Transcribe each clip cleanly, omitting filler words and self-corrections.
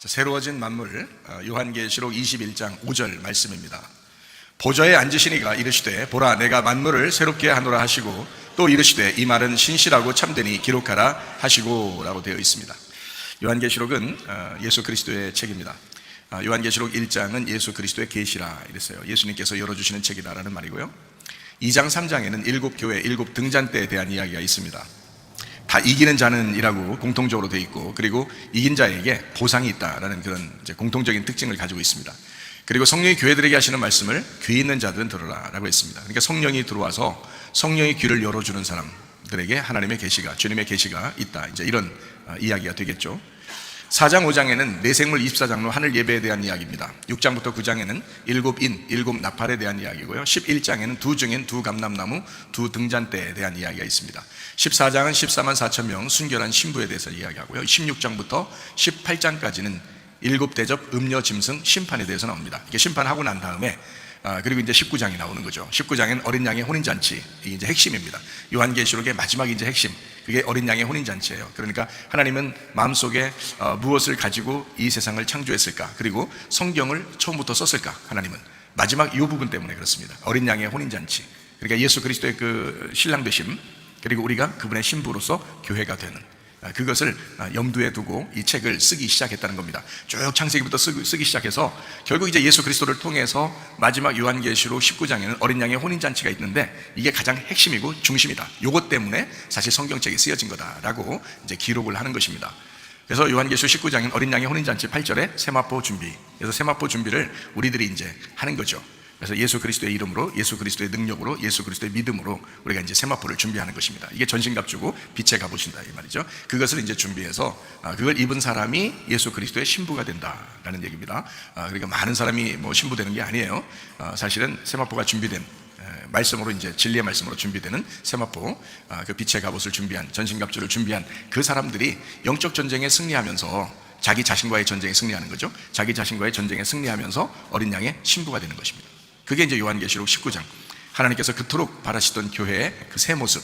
새로워진 만물, 요한계시록 21장 5절 말씀입니다. 보좌에 앉으시니가 이르시되 보라 내가 만물을 새롭게 하노라 하시고 또 이르시되 이 말은 신실하고 참되니 기록하라 하시고 라고 되어 있습니다. 요한계시록은 예수 그리스도의 책입니다. 요한계시록 1장은 예수 그리스도의 계시라 이랬어요. 예수님께서 열어주시는 책이다 라는 말이고요. 2장 3장에는 일곱 교회, 일곱 등잔대에 대한 이야기가 있습니다. 다 이기는 자는 이라고 공통적으로 되어 있고, 그리고 이긴 자에게 보상이 있다라는 그런 공통적인 특징을 가지고 있습니다. 그리고 성령이 교회들에게 하시는 말씀을 귀 있는 자들은 들으라 라고 했습니다. 그러니까 성령이 들어와서 성령의 귀를 열어주는 사람들에게 하나님의 계시가, 주님의 계시가 있다, 이제 이런 이야기가 되겠죠. 4장 5장에는 내생물 24장로 하늘 예배에 대한 이야기입니다. 6장부터 9장에는 일곱 인, 일곱 나팔에 대한 이야기고요. 11장에는 두 증인, 두 감람나무, 두 등잔대에 대한 이야기가 있습니다. 14장은 14만 4천 명 순결한 신부에 대해서 이야기하고요. 16장부터 18장까지는 일곱 대접 음료 짐승 심판에 대해서 나옵니다. 이게 심판하고 난 다음에 그리고 이제 19장이 나오는 거죠. 19장에는 어린 양의 혼인잔치, 이게 이제 핵심입니다. 요한계시록의 마지막 이제 핵심, 그게 어린 양의 혼인잔치예요. 그러니까 하나님은 마음속에 무엇을 가지고 이 세상을 창조했을까, 그리고 성경을 처음부터 썼을까, 하나님은 마지막 이 부분 때문에 그렇습니다. 어린 양의 혼인잔치, 그러니까 예수 그리스도의 그 신랑 되심, 그리고 우리가 그분의 신부로서 교회가 되는, 그것을 염두에 두고 이 책을 쓰기 시작했다는 겁니다. 쭉 창세기부터 쓰기 시작해서 결국 이제 예수 그리스도를 통해서 마지막 요한계시록 19장에는 어린 양의 혼인잔치가 있는데, 이게 가장 핵심이고 중심이다. 이것 때문에 사실 성경책이 쓰여진 거다라고 이제 기록을 하는 것입니다. 그래서 요한계시록 19장인 어린 양의 혼인잔치 8절에 세마포 준비, 그래서 세마포 준비를 우리들이 이제 하는 거죠. 그래서 예수 그리스도의 이름으로, 예수 그리스도의 능력으로, 예수 그리스도의 믿음으로 우리가 이제 세마포를 준비하는 것입니다. 이게 전신갑 주고 빛의 갑옷이다 이 말이죠. 그것을 이제 준비해서 그걸 입은 사람이 예수 그리스도의 신부가 된다라는 얘기입니다. 그러니까 많은 사람이 뭐 신부 되는 게 아니에요. 사실은 세마포가 준비된 말씀으로, 이제 진리의 말씀으로 준비되는 세마포, 그 빛의 갑옷을 준비한, 전신갑주를 준비한 그 사람들이 영적 전쟁에 승리하면서 자기 자신과의 전쟁에 승리하는 거죠. 자기 자신과의 전쟁에 승리하면서 어린 양의 신부가 되는 것입니다. 그게 이제 요한계시록 19장, 하나님께서 그토록 바라시던 교회의 그 새 모습,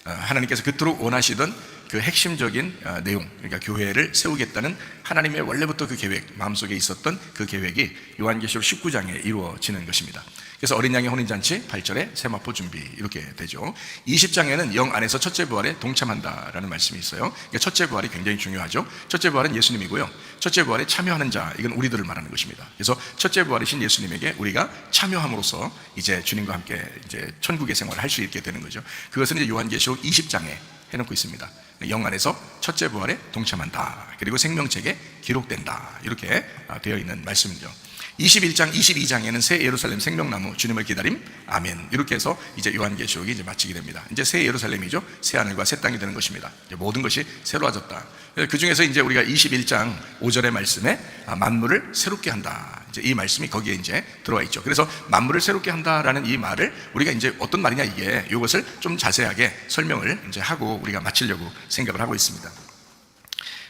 하나님께서 그토록 원하시던 그 핵심적인 내용, 그러니까 교회를 세우겠다는 하나님의 원래부터 그 계획, 마음속에 있었던 그 계획이 요한계시록 19장에 이루어지는 것입니다. 그래서 어린 양의 혼인잔치 8절에 세마포 준비, 이렇게 되죠. 20장에는 영 안에서 첫째 부활에 동참한다라는 말씀이 있어요. 그러니까 첫째 부활이 굉장히 중요하죠. 첫째 부활은 예수님이고요, 첫째 부활에 참여하는 자, 이건 우리들을 말하는 것입니다. 그래서 첫째 부활이신 예수님에게 우리가 참여함으로써 이제 주님과 함께 이제 천국의 생활을 할 수 있게 되는 거죠. 그것은 이제 요한계시록 20장에 해놓고 있습니다. 영 안에서 첫째 부활에 동참한다, 그리고 생명책에 기록된다, 이렇게 되어 있는 말씀이죠. 21장, 22장에는 새 예루살렘 생명나무 주님을 기다림, 아멘, 이렇게 해서 이제 요한계시록이 이제 마치게 됩니다. 이제 새 예루살렘이죠. 새 하늘과 새 땅이 되는 것입니다. 이제 모든 것이 새로워졌다. 그 중에서 이제 우리가 21장 5절의 말씀에 만물을 새롭게 한다, 이제 이 말씀이 거기에 이제 들어와 있죠. 그래서 만물을 새롭게 한다라는 이 말을 우리가 이제 어떤 말이냐, 이게 이것을 좀 자세하게 설명을 이제 하고 우리가 마치려고 생각을 하고 있습니다.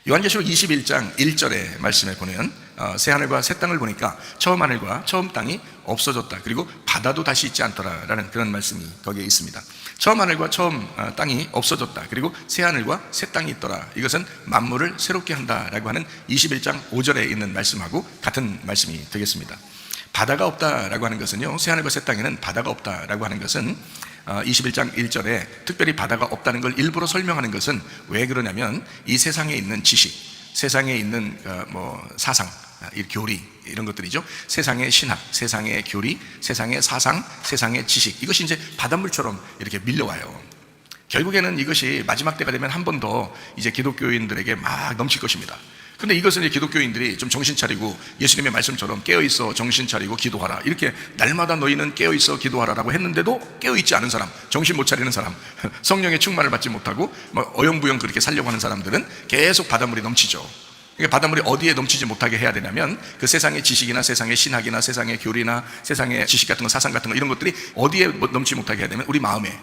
요한계시록 21장 1절의 말씀에 보면 새 하늘과 새 땅을 보니까 처음 하늘과 처음 땅이 없어졌다, 그리고 바다도 다시 있지 않더라라는 그런 말씀이 거기에 있습니다. 처음 하늘과 처음 땅이 없어졌다, 그리고 새 하늘과 새 땅이 있더라. 이것은 만물을 새롭게 한다라고 하는 21장 5절에 있는 말씀하고 같은 말씀이 되겠습니다. 바다가 없다라고 하는 것은요, 새 하늘과 새 땅에는 바다가 없다라고 하는 것은 21장 1절에 특별히 바다가 없다는 걸 일부러 설명하는 것은 왜 그러냐면, 이 세상에 있는 지식, 세상에 있는 사상, 교리, 이런 것들이죠. 세상의 신학, 세상의 교리, 세상의 사상, 세상의 지식, 이것이 이제 바닷물처럼 이렇게 밀려와요. 결국에는 이것이 마지막 때가 되면 한 번 더 이제 기독교인들에게 막 넘칠 것입니다. 근데 이것은 이제 기독교인들이 좀 정신 차리고 예수님의 말씀처럼 깨어있어 정신 차리고 기도하라, 이렇게 날마다 너희는 깨어있어 기도하라라고 했는데도 깨어있지 않은 사람, 정신 못 차리는 사람, 성령의 충만을 받지 못하고 어영부영 그렇게 살려고 하는 사람들은 계속 바닷물이 넘치죠. 그러니까 바닷물이 어디에 넘치지 못하게 해야 되냐면, 그 세상의 지식이나 세상의 신학이나 세상의 교리나 세상의 지식 같은 거, 사상 같은 거, 이런 것들이 어디에 넘치지 못하게 해야 되면 우리 마음에,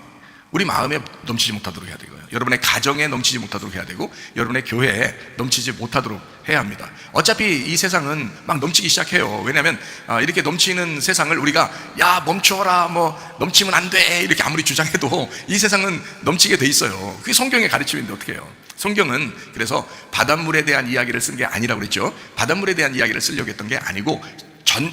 우리 마음에 넘치지 못하도록 해야 되고요. 여러분의 가정에 넘치지 못하도록 해야 되고, 여러분의 교회에 넘치지 못하도록 해야 합니다. 어차피 이 세상은 막 넘치기 시작해요. 왜냐하면 이렇게 넘치는 세상을 우리가 야 멈춰라, 뭐 넘치면 안 돼, 이렇게 아무리 주장해도 이 세상은 넘치게 돼 있어요. 그게 성경의 가르침인데 어떻게 해요? 성경은 그래서 바닷물에 대한 이야기를 쓴 게 아니라고 그랬죠. 바닷물에 대한 이야기를 쓰려고 했던 게 아니고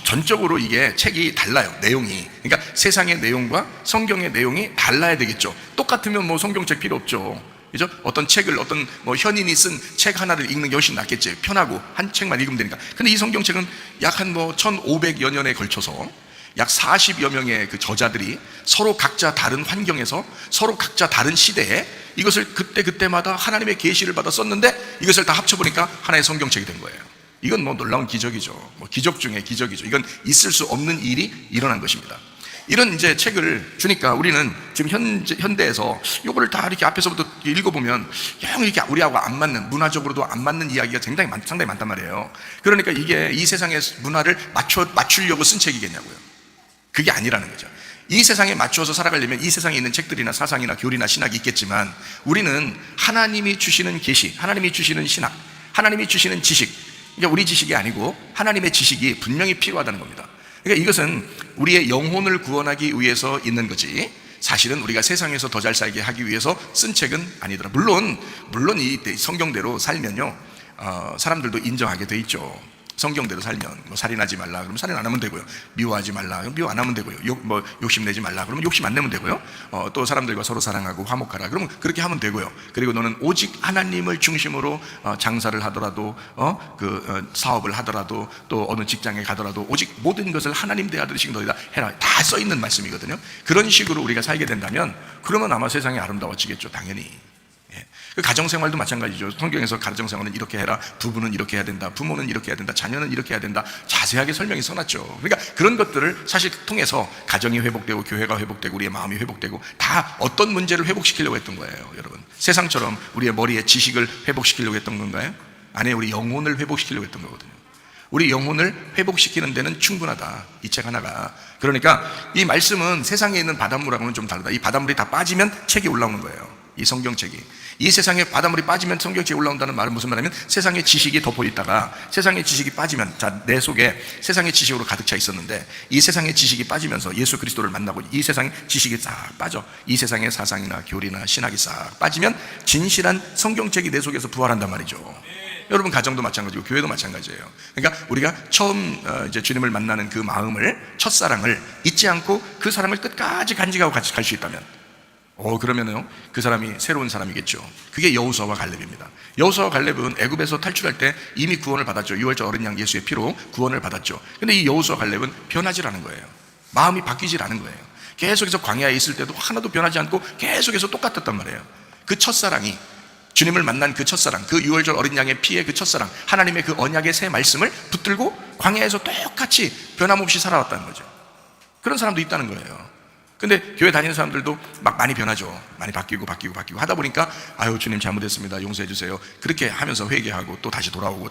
전적으로 이게 책이 달라요, 내용이. 그러니까 세상의 내용과 성경의 내용이 달라야 되겠죠. 똑같으면 뭐 성경책 필요 없죠. 그죠? 어떤 책을 어떤 뭐 현인이 쓴 책 하나를 읽는 게 훨씬 낫겠지. 편하고 한 책만 읽으면 되니까. 근데 이 성경책은 약 한 뭐 1500여 년에 걸쳐서 약 40여 명의 그 저자들이 서로 각자 다른 환경에서 서로 각자 다른 시대에 이것을 그때마다 하나님의 계시를 받아 썼는데 이것을 다 합쳐보니까 하나의 성경책이 된 거예요. 이건 뭐 놀라운 기적이죠. 뭐 기적 중에 기적이죠. 이건 있을 수 없는 일이 일어난 것입니다. 이런 이제 책을 주니까 우리는 지금 현대에서 이거를 다 이렇게 앞에서부터 읽어보면 이렇게 우리하고 안 맞는, 문화적으로도 안 맞는 이야기가 상당히 많단 말이에요. 그러니까 이게 이 세상의 문화를 맞추려고 쓴 책이겠냐고요. 그게 아니라는 거죠. 이 세상에 맞추어서 살아가려면 이 세상에 있는 책들이나 사상이나 교리나 신학이 있겠지만 우리는 하나님이 주시는 계시, 하나님이 주시는 신학, 하나님이 주시는 지식, 그러니까 우리 지식이 아니고 하나님의 지식이 분명히 필요하다는 겁니다. 그러니까 이것은 우리의 영혼을 구원하기 위해서 있는 거지 사실은 우리가 세상에서 더 잘 살게 하기 위해서 쓴 책은 아니더라. 물론 이 성경대로 살면요 사람들도 인정하게 돼 있죠. 성경대로 살면 뭐 살인하지 말라 그러면 살인 안 하면 되고요. 미워하지 말라 그러면 미워 안 하면 되고요. 욕심내지 말라 그러면 욕심 안 내면 되고요. 또 사람들과 서로 사랑하고 화목하라 그러면 그렇게 하면 되고요. 그리고 너는 오직 하나님을 중심으로 장사를 하더라도 사업을 하더라도 또 어느 직장에 가더라도 오직 모든 것을 하나님 대하듯이 너희가 해라, 다 써 있는 말씀이거든요. 그런 식으로 우리가 살게 된다면 그러면 아마 세상이 아름다워지겠죠. 당연히. 그 가정생활도 마찬가지죠. 성경에서 가정생활은 이렇게 해라, 부부는 이렇게 해야 된다, 부모는 이렇게 해야 된다, 자녀는 이렇게 해야 된다, 자세하게 설명이 써놨죠. 그러니까 그런 것들을 사실 통해서 가정이 회복되고 교회가 회복되고 우리의 마음이 회복되고 다 어떤 문제를 회복시키려고 했던 거예요. 여러분, 세상처럼 우리의 머리에 지식을 회복시키려고 했던 건가요? 아니에요. 우리 영혼을 회복시키려고 했던 거거든요. 우리 영혼을 회복시키는 데는 충분하다, 이 책 하나가. 그러니까 이 말씀은 세상에 있는 바닷물하고는 좀 다르다. 이 바닷물이 다 빠지면 책이 올라오는 거예요. 이 성경책이. 이 세상에 바닷물이 빠지면 성경책이 올라온다는 말은 무슨 말이냐면 세상의 지식이 덮어 있다가 세상의 지식이 빠지면, 자, 내 속에 세상의 지식으로 가득 차 있었는데 이 세상의 지식이 빠지면서 예수 그리스도를 만나고 이 세상의 지식이 싹 빠져, 이 세상의 사상이나 교리나 신학이 싹 빠지면 진실한 성경책이 내 속에서 부활한단 말이죠. 여러분, 가정도 마찬가지고 교회도 마찬가지예요. 그러니까 우리가 처음 이제 주님을 만나는 그 마음을, 첫사랑을 잊지 않고 그 사랑을 끝까지 간직하고 같이 갈 수 있다면 그러면요 그 사람이 새로운 사람이겠죠. 그게 여호수아와 갈렙입니다. 여호수아와 갈렙은 애굽에서 탈출할 때 이미 구원을 받았죠. 유월절 어린 양 예수의 피로 구원을 받았죠. 근데 이 여호수아와 갈렙은 변하질 않은 거예요. 마음이 바뀌질 않은 거예요. 계속해서 광야에 있을 때도 하나도 변하지 않고 계속해서 똑같았단 말이에요. 그 첫사랑이, 주님을 만난 그 첫사랑, 그 유월절 어린 양의 피의 그 첫사랑, 하나님의 그 언약의 새 말씀을 붙들고 광야에서 똑같이 변함없이 살아왔다는 거죠. 그런 사람도 있다는 거예요. 근데 교회 다니는 사람들도 막 많이 변하죠. 많이 바뀌고 하다 보니까 아유 주님 잘못했습니다, 용서해 주세요, 그렇게 하면서 회개하고 또 다시 돌아오고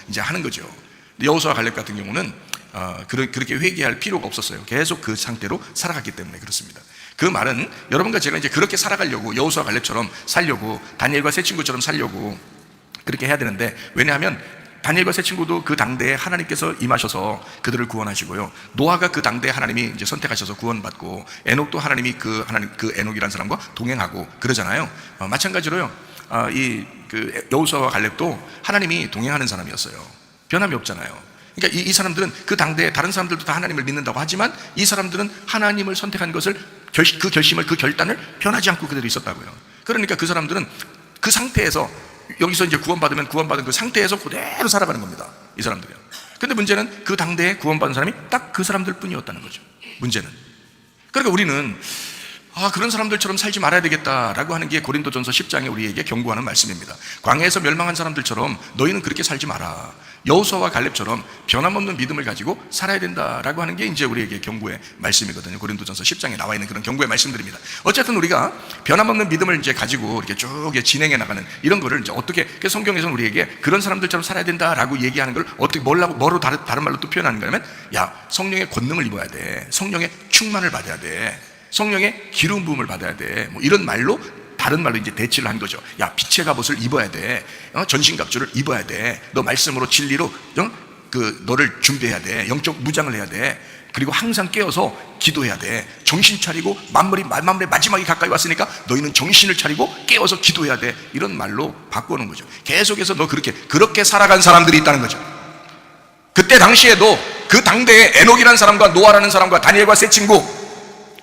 이제 하는 거죠. 여호수아 갈렙 같은 경우는 그렇게 회개할 필요가 없었어요. 계속 그 상태로 살아갔기 때문에 그렇습니다. 그 말은 여러분과 제가 이제 그렇게 살아가려고, 여호수아 갈렙처럼 살려고, 다니엘과 세 친구처럼 살려고 그렇게 해야 되는데, 왜냐하면 다니엘과 세 친구도 그 당대에 하나님께서 임하셔서 그들을 구원하시고요, 노아가 그 당대에 하나님이 이제 선택하셔서 구원받고, 에녹도 하나님이 그 에녹이라는 사람과 동행하고 그러잖아요. 마찬가지로요, 그 여호수아와 갈렙도 하나님이 동행하는 사람이었어요. 변함이 없잖아요. 그러니까 이 사람들은 그 당대에 다른 사람들도 다 하나님을 믿는다고 하지만 이 사람들은 하나님을 선택한 것을, 그 결심을, 그 결단을 변하지 않고 그대로 있었다고요. 그러니까 그 사람들은 그 상태에서, 여기서 이제 구원받은 그 상태에서 그대로 살아가는 겁니다, 이 사람들이요. 근데 문제는 그 당대에 구원받은 사람이 딱 그 사람들 뿐이었다는 거죠, 문제는. 그러니까 우리는 그런 사람들처럼 살지 말아야 되겠다라고 하는 게 고린도전서 10장에 우리에게 경고하는 말씀입니다. 광야에서 멸망한 사람들처럼 너희는 그렇게 살지 마라. 여호수아와 갈렙처럼 변함없는 믿음을 가지고 살아야 된다라고 하는 게 이제 우리에게 경고의 말씀이거든요. 고린도전서 10장에 나와 있는 그런 경고의 말씀들입니다. 어쨌든 우리가 변함없는 믿음을 이제 가지고 이렇게 쭉 진행해 나가는 이런 거를 이제 어떻게, 성경에서는 우리에게 그런 사람들처럼 살아야 된다라고 얘기하는 걸 어떻게, 뭐로 다른 말로 또 표현하는 거냐면, 야, 성령의 권능을 입어야 돼. 성령의 충만을 받아야 돼. 성령의 기름 부음을 받아야 돼. 뭐 이런 말로, 다른 말로 이제 대치를 한 거죠. 야, 빛의 갑옷을 입어야 돼. 전신갑주를 입어야 돼. 너 말씀으로 진리로 너를 준비해야 돼. 영적 무장을 해야 돼. 그리고 항상 깨어서 기도해야 돼. 정신 차리고 만물이 마지막이 가까이 왔으니까 너희는 정신을 차리고 깨어서 기도해야 돼. 이런 말로 바꾸는 거죠. 계속해서 너 그렇게 살아간 사람들이 있다는 거죠. 그때 당시에도 그 당대에 에녹이라는 사람과 노아라는 사람과 다니엘과 세 친구,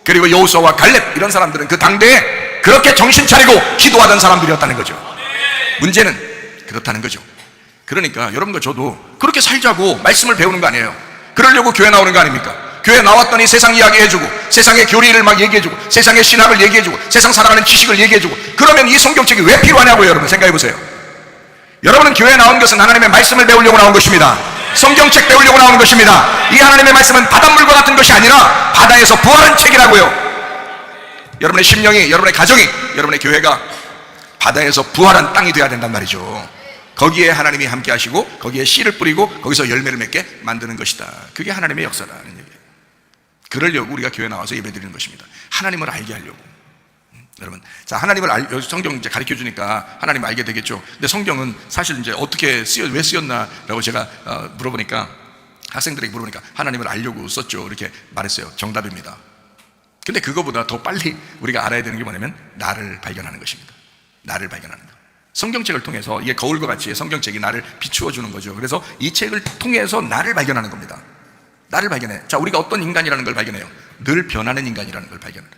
그리고 여호수아와 갈렙, 이런 사람들은 그 당대에 그렇게 정신 차리고 기도하던 사람들이었다는 거죠. 문제는 그렇다는 거죠. 그러니까 여러분과 저도 그렇게 살자고 말씀을 배우는 거 아니에요. 그러려고 교회 나오는 거 아닙니까? 교회 나왔더니 세상 이야기 해주고, 세상의 교리를 막 얘기해주고, 세상의 신학을 얘기해주고, 세상 살아가는 지식을 얘기해주고, 그러면 이 성경책이 왜 필요하냐고요. 여러분 생각해보세요. 여러분은 교회에 나온 것은 하나님의 말씀을 배우려고 나온 것입니다. 성경책 배우려고 나오는 것입니다. 이 하나님의 말씀은 바닷물과 같은 것이 아니라 바다에서 부활한 책이라고요. 여러분의 심령이, 여러분의 가정이, 여러분의 교회가 바다에서 부활한 땅이 되어야 된단 말이죠. 거기에 하나님이 함께 하시고 거기에 씨를 뿌리고 거기서 열매를 맺게 만드는 것이다. 그게 하나님의 역사라는 얘기예요. 그러려고 우리가 교회 나와서 예배드리는 것입니다. 하나님을 알게 하려고. 여러분, 자, 하나님을 성경 이제 가르쳐 주니까 하나님 알게 되겠죠. 근데 성경은 사실 이제 왜 쓰였나라고 제가 학생들에게 물어보니까 하나님을 알려고 썼죠. 이렇게 말했어요. 정답입니다. 근데 그거보다 더 빨리 우리가 알아야 되는 게 뭐냐면 나를 발견하는 것입니다. 나를 발견하는 것. 성경책을 통해서, 이게 거울과 같이 성경책이 나를 비추어 주는 거죠. 그래서 이 책을 통해서 나를 발견하는 겁니다. 나를 발견해. 자, 우리가 어떤 인간이라는 걸 발견해요. 늘 변하는 인간이라는 걸 발견해요.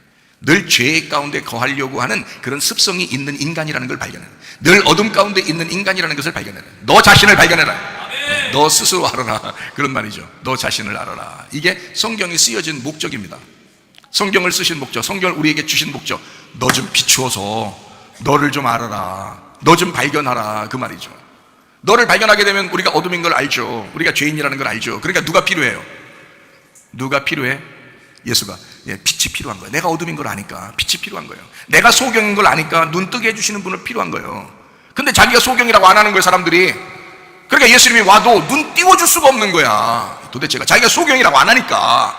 늘 죄 가운데 거하려고 하는 그런 습성이 있는 인간이라는 걸 발견해요. 늘 어둠 가운데 있는 인간이라는 것을 발견해요. 너 자신을 발견해라. 너 스스로 알아라. 그런 말이죠. 너 자신을 알아라. 이게 성경이 쓰여진 목적입니다. 성경을 쓰신 목적, 성경을 우리에게 주신 목적. 너 좀 비추어서 너를 좀 알아라. 너 좀 발견하라. 그 말이죠. 너를 발견하게 되면 우리가 어둠인 걸 알죠. 우리가 죄인이라는 걸 알죠. 그러니까 누가 필요해요? 누가 필요해? 예수가. 빛이 필요한 거예요. 내가 어둠인 걸 아니까 빛이 필요한 거예요. 내가 소경인 걸 아니까 눈 뜨게 해주시는 분을 필요한 거예요. 근데 자기가 소경이라고 안 하는 거예요, 사람들이. 그러니까 예수님이 와도 눈 띄워줄 수가 없는 거야. 도대체가 자기가 소경이라고 안 하니까.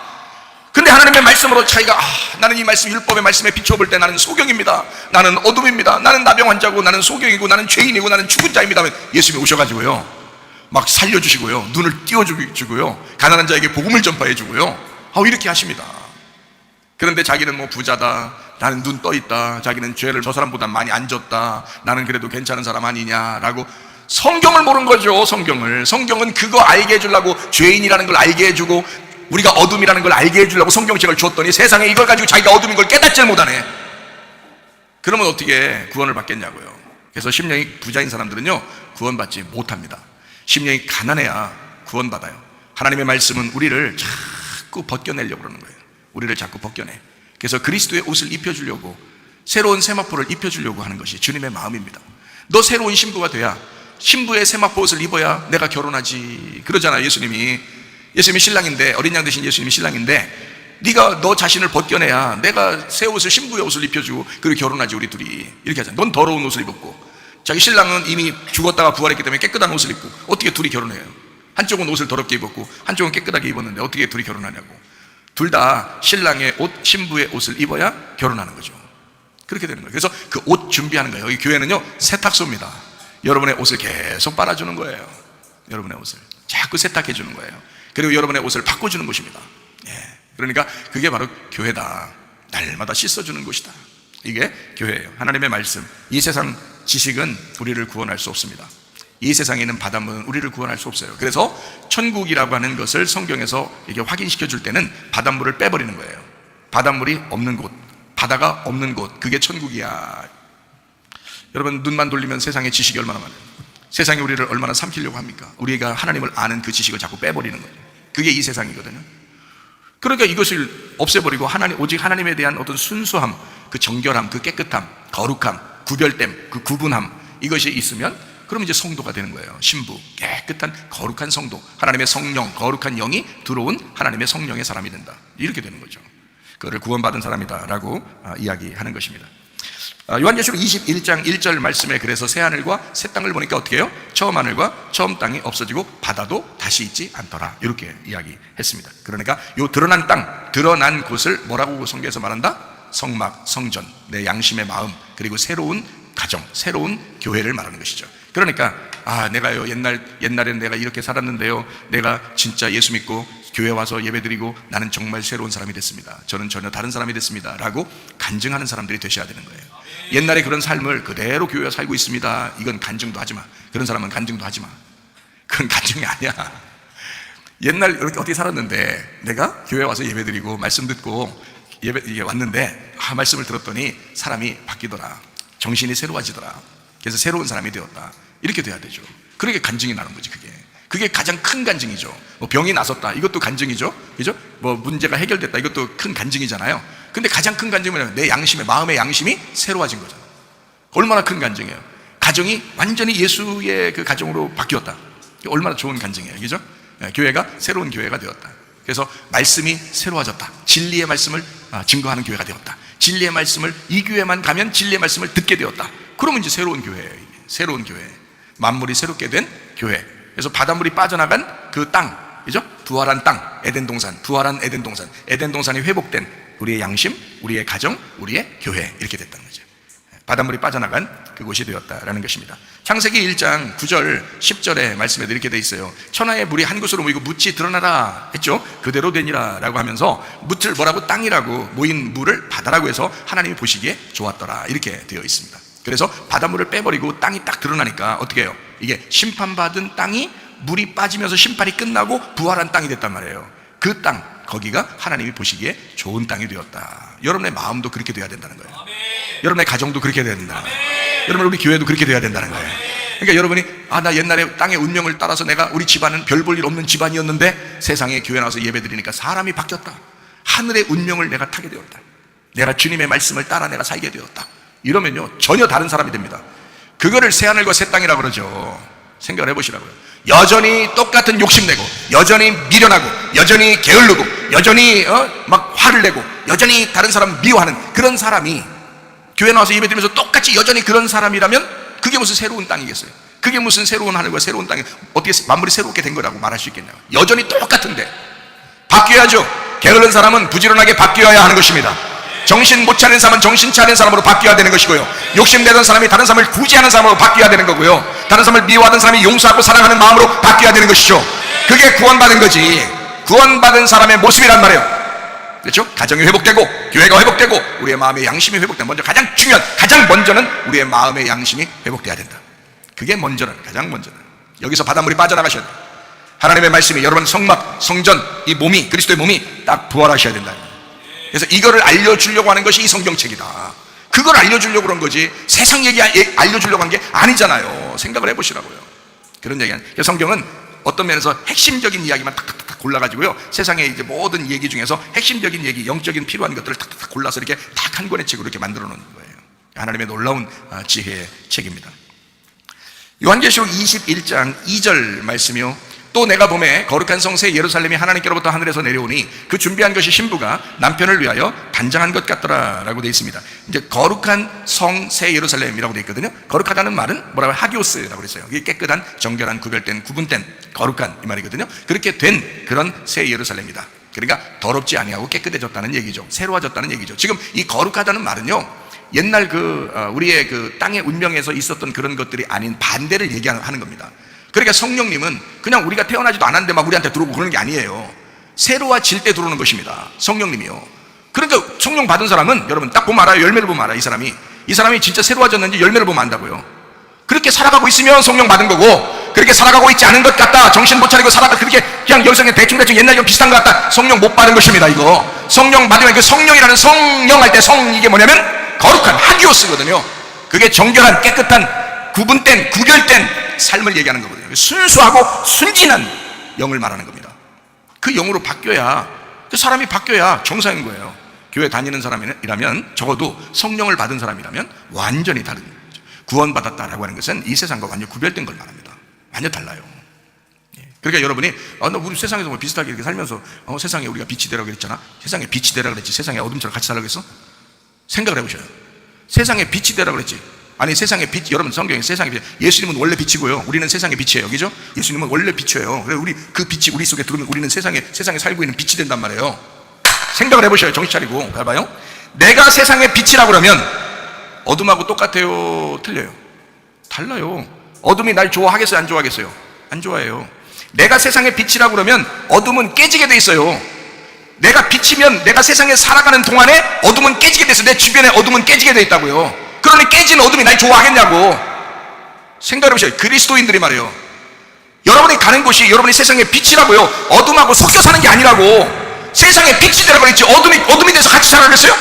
근데 하나님의 말씀으로 자기가 나는 이 말씀, 율법의 말씀에 비춰볼 때 나는 소경입니다. 나는 어둠입니다. 나는 나병 환자고, 나는 소경이고, 나는 죄인이고, 나는 죽은 자입니다 하면 예수님이 오셔가지고요 막 살려주시고요, 눈을 띄워주고요, 가난한 자에게 복음을 전파해주고요, 이렇게 하십니다. 그런데 자기는 뭐 부자다, 나는 눈 떠있다, 자기는 죄를 저 사람보다 많이 안 졌다, 나는 그래도 괜찮은 사람 아니냐라고 성경을 모르는 거죠. 성경은 그거 알게 해주려고, 죄인이라는 걸 알게 해주고 우리가 어둠이라는 걸 알게 해주려고 성경책을 줬더니 세상에 이걸 가지고 자기가 어둠인 걸 깨닫지를 못하네. 그러면 어떻게 구원을 받겠냐고요. 그래서 심령이 부자인 사람들은요 구원받지 못합니다. 심령이 가난해야 구원받아요. 하나님의 말씀은 우리를 자꾸 벗겨내려고 그러는 거예요. 우리를 자꾸 벗겨내. 그래서 그리스도의 옷을 입혀주려고, 새로운 세마포를 입혀주려고 하는 것이 주님의 마음입니다. 너 새로운 신부가 돼야, 신부의 세마포 옷을 입어야 내가 결혼하지 그러잖아요. 예수님이 신랑인데, 어린 양 대신 예수님이 신랑인데, 네가 너 자신을 벗겨내야 내가 새 옷을, 신부의 옷을 입혀주고 그리고 결혼하지 우리 둘이. 이렇게 하잖아. 넌 더러운 옷을 입었고 자기 신랑은 이미 죽었다가 부활했기 때문에 깨끗한 옷을 입고, 어떻게 둘이 결혼해요? 한쪽은 옷을 더럽게 입었고 한쪽은 깨끗하게 입었는데 어떻게 둘이 결혼하냐고. 둘 다 신랑의 옷, 신부의 옷을 입어야 결혼하는 거죠. 그렇게 되는 거예요. 그래서 그 옷 준비하는 거예요. 여기 교회는요 세탁소입니다. 여러분의 옷을 계속 빨아주는 거예요. 여러분의 옷을 자꾸 세탁해 주는 거예요. 그리고 여러분의 옷을 바꿔주는 곳입니다. 그러니까 그게 바로 교회다. 날마다 씻어주는 곳이다. 이게 교회예요. 하나님의 말씀. 이 세상 지식은 우리를 구원할 수 없습니다. 이 세상에 있는 바닷물은 우리를 구원할 수 없어요. 그래서 천국이라고 하는 것을 성경에서 이게 확인시켜 줄 때는 바닷물을 빼버리는 거예요. 바닷물이 없는 곳, 바다가 없는 곳, 그게 천국이야. 여러분, 눈만 돌리면 세상의 지식이 얼마나 많아요. 세상이 우리를 얼마나 삼키려고 합니까? 우리가 하나님을 아는 그 지식을 자꾸 빼버리는 거예요. 그게 이 세상이거든요. 그러니까 이것을 없애버리고 오직 하나님에 대한 어떤 순수함, 그 정결함, 그 깨끗함, 거룩함, 구별됨, 그 구분함, 이것이 있으면 그러면 이제 성도가 되는 거예요. 신부, 깨끗한 거룩한 성도, 하나님의 성령, 거룩한 영이 들어온 하나님의 성령의 사람이 된다. 이렇게 되는 거죠. 그거를 구원받은 사람이다 라고 이야기하는 것입니다. 요한계시록 21장 1절 말씀에, 그래서 새 하늘과 새 땅을 보니까 어떻게 해요? 처음 하늘과 처음 땅이 없어지고 바다도 다시 있지 않더라, 이렇게 이야기했습니다. 그러니까 요 드러난 땅, 드러난 곳을 뭐라고 성경에서 말한다? 성막, 성전, 내 양심의 마음, 그리고 새로운 가정, 새로운 교회를 말하는 것이죠. 그러니까 내가요 옛날에는 내가 이렇게 살았는데요, 내가 진짜 예수 믿고 교회 와서 예배드리고 나는 정말 새로운 사람이 됐습니다, 저는 전혀 다른 사람이 됐습니다 라고 간증하는 사람들이 되셔야 되는 거예요. 옛날에 그런 삶을 그대로 교회에 살고 있습니다, 이건 간증도 하지 마. 그런 사람은 간증도 하지 마. 그건 간증이 아니야. 옛날 이렇게 어떻게 살았는데 내가 교회 와서 예배드리고 말씀 듣고 예배 왔는데 말씀을 들었더니 사람이 바뀌더라, 정신이 새로워지더라, 그래서 새로운 사람이 되었다, 이렇게 돼야 되죠. 그러게 간증이 나는 거지. 그게 가장 큰 간증이죠. 병이 나섰다, 이것도 간증이죠, 그죠? 문제가 해결됐다, 이것도 큰 간증이잖아요. 근데 가장 큰 간증은 뭐냐면 내 양심의, 마음의 양심이 새로워진 거잖아. 얼마나 큰 간증이에요. 가정이 완전히 예수의 그 가정으로 바뀌었다. 얼마나 좋은 간증이에요, 그죠? 교회가 새로운 교회가 되었다. 그래서 말씀이 새로워졌다. 진리의 말씀을 증거하는 교회가 되었다. 진리의 말씀을, 이 교회만 가면 진리의 말씀을 듣게 되었다. 그러면 이제 새로운 교회예요. 새로운 교회, 만물이 새롭게 된 교회. 그래서 바닷물이 빠져나간 그 땅, 그죠? 부활한 땅, 에덴 동산, 부활한 에덴 동산, 에덴 동산이 회복된 우리의 양심, 우리의 가정, 우리의 교회, 이렇게 됐다는 거죠. 바닷물이 빠져나간 그곳이 되었다라는 것입니다. 창세기 1장 9절 10절의 말씀에도 이렇게 돼 있어요. 천하의 물이 한 곳으로 모이고 묻이 드러나라 했죠. 그대로 되니라 라고 하면서 묻을 뭐라고, 땅이라고, 모인 물을 바다라고 해서 하나님이 보시기에 좋았더라, 이렇게 되어 있습니다. 그래서 바닷물을 빼버리고 땅이 딱 드러나니까 어떻게 해요? 이게 심판받은 땅이 물이 빠지면서 심판이 끝나고 부활한 땅이 됐단 말이에요. 그 땅, 거기가 하나님이 보시기에 좋은 땅이 되었다. 여러분의 마음도 그렇게 돼야 된다는 거예요. 여러분의 가정도 그렇게 돼야 된다는 거예요. 여러분, 우리 교회도 그렇게 돼야 된다는 거예요. 그러니까 여러분이 나 옛날에 땅의 운명을 따라서 내가, 우리 집안은 별 볼 일 없는 집안이었는데 세상에 교회 나와서 예배 드리니까 사람이 바뀌었다. 하늘의 운명을 내가 타게 되었다. 내가 주님의 말씀을 따라 내가 살게 되었다. 이러면요 전혀 다른 사람이 됩니다. 그거를 새하늘과 새 땅이라고 그러죠. 생각을 해보시라고요. 여전히 똑같은 욕심내고, 여전히 미련하고, 여전히 게을르고, 여전히 막 화를 내고, 여전히 다른 사람 미워하는 그런 사람이 교회 나와서 예배드리면서 똑같이 여전히 그런 사람이라면 그게 무슨 새로운 땅이겠어요? 그게 무슨 새로운 하늘과 새로운 땅이, 어떻게 만물이 새롭게 된 거라고 말할 수 있겠냐고. 여전히 똑같은데 바뀌어야죠. 게으른 사람은 부지런하게 바뀌어야 하는 것입니다. 정신 못 차린 사람은 정신 차린 사람으로 바뀌어야 되는 것이고요, 욕심내던 사람이 다른 사람을 구제하는 사람으로 바뀌어야 되는 거고요, 다른 사람을 미워하던 사람이 용서하고 사랑하는 마음으로 바뀌어야 되는 것이죠. 그게 구원받은 거지. 구원받은 사람의 모습이란 말이에요. 그렇죠? 가정이 회복되고, 교회가 회복되고, 우리의 마음의 양심이 회복되고, 먼저 가장 중요한, 가장 먼저는 우리의 마음의 양심이 회복돼야 된다. 그게 먼저는, 가장 먼저는. 여기서 바닷물이 빠져나가셔야 돼요. 하나님의 말씀이 여러분 성막, 성전, 이 몸이, 그리스도의 몸이 딱 부활하셔야 된다. 그래서 이거를 알려주려고 하는 것이 이 성경책이다. 그걸 알려주려고 그런 거지 세상 얘기 알려주려고 한 게 아니잖아요. 생각을 해보시라고요. 그런 얘기는, 성경은 어떤 면에서 핵심적인 이야기만 탁탁탁 골라가지고요, 세상의 이제 모든 얘기 중에서 핵심적인 얘기, 영적인 필요한 것들을 탁탁탁 골라서 이렇게 딱 한 권의 책으로 이렇게 만들어 놓는 거예요. 하나님의 놀라운 지혜의 책입니다. 요한계시록 21장 2절 말씀이요. 또 내가 보매 거룩한 성 새 예루살렘이 하나님께로부터 하늘에서 내려오니 그 준비한 것이 신부가 남편을 위하여 단장한 것 같더라 라고 되어 있습니다. 이제 거룩한 성 새 예루살렘이라고 되어 있거든요. 거룩하다는 말은 뭐라고 하기오스라고 그랬어요. 이게 깨끗한, 정결한, 구별된, 구분된, 거룩한 이 말이거든요. 그렇게 된 그런 새 예루살렘이다. 그러니까 더럽지 아니하고 깨끗해졌다는 얘기죠. 새로워졌다는 얘기죠. 지금 이 거룩하다는 말은요, 옛날 우리의 그 땅의 운명에서 있었던 그런 것들이 아닌 반대를 얘기하는 겁니다. 그러니까 성령님은 그냥 우리가 태어나지도 않았는데 막 우리한테 들어오고 그러는 게 아니에요. 새로워질 때 들어오는 것입니다. 성령님이요. 그러니까 성령 받은 사람은 여러분 딱 보면 알아요. 열매를 보면 알아요. 이 사람이 진짜 새로워졌는지 열매를 보면 안다고요. 그렇게 살아가고 있으면 성령 받은 거고, 그렇게 살아가고 있지 않은 것 같다, 정신 못 차리고 그렇게 그냥 여기서 대충 옛날이랑 비슷한 것 같다, 성령 못 받은 것입니다. 이거 성령 받으면 그 성령이라는 성령할 때 이게 뭐냐면 거룩한 하기오스거든요. 그게 정결한, 깨끗한, 구분된, 구별된 삶을 얘기하는 거거든요. 순수하고 순진한 영을 말하는 겁니다. 그 영으로 바뀌어야, 그 사람이 바뀌어야 정상인 거예요. 교회 다니는 사람이라면, 적어도 성령을 받은 사람이라면 완전히 다른 거죠. 구원받았다라고 하는 것은 이 세상과 완전 구별된 걸 말합니다. 완전 달라요. 그러니까 여러분이 우리 세상에서 뭐 비슷하게 이렇게 살면서 세상에 우리가 빛이 되라고 그랬잖아. 세상에 빛이 되라고 그랬지 세상에 어둠처럼 같이 살라고 했어? 생각을 해보셔요. 세상에 빛이 되라고 그랬지. 아니 세상의 빛, 여러분 성경에 세상의 빛, 예수님은 원래 빛이고요, 우리는 세상의 빛이에요. 그죠? 예수님은 원래 빛이에요. 그래서 그 빛이 우리 속에 들어오면 우리는 세상에 살고 있는 빛이 된단 말이에요. 생각을 해보셔요. 정신 차리고 봐봐요. 내가 세상의 빛이라고 그러면 어둠하고 똑같아요? 틀려요? 달라요. 어둠이 날 좋아하겠어요? 안 좋아하겠어요? 안 좋아해요. 내가 세상의 빛이라고 그러면 어둠은 깨지게 돼 있어요. 내가 빛이면 내가 세상에 살아가는 동안에 어둠은 깨지게 돼 있어요. 내 주변에 어둠은 깨지게 돼 있다고요. 그러니 깨진 어둠이 날 좋아하겠냐고. 생각해보세요. 그리스도인들이 말이에요, 여러분이 가는 곳이 여러분이 세상의 빛이라고요. 어둠하고 섞여 사는 게 아니라고. 세상의 빛이 되라고 그랬지 어둠이 돼서 같이 살아가겠어요?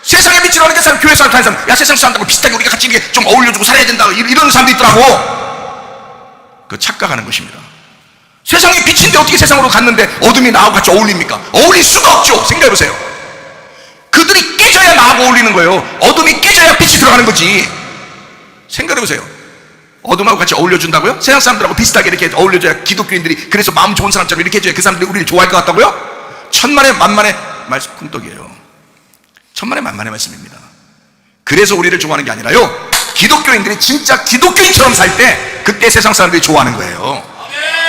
세상의 빛이라고 하니까 사람, 교회 사람, 사람, 야 세상 사람들하고 비슷하게 우리가 같이 이렇게 좀 어울려주고 살아야 된다, 이런 사람도 있더라고. 그 착각하는 것입니다. 세상의 빛인데 어떻게 세상으로 갔는데 어둠이 나하고 같이 어울립니까? 어울릴 수가 없죠. 생각해보세요. 그들이 깨져야 나하고 어울리는 거예요. 어둠이 깨져야 빛이 들어가는 거지. 생각해보세요. 어둠하고 같이 어울려준다고요? 세상 사람들하고 비슷하게 이렇게 어울려줘야 기독교인들이, 그래서 마음 좋은 사람처럼 이렇게 해줘야 그 사람들이 우리를 좋아할 것 같다고요? 천만의 만만의 말씀, 쿵떡이에요. 천만의 만만의 말씀입니다. 그래서 우리를 좋아하는 게 아니라요, 기독교인들이 진짜 기독교인처럼 살 때 그때 세상 사람들이 좋아하는 거예요.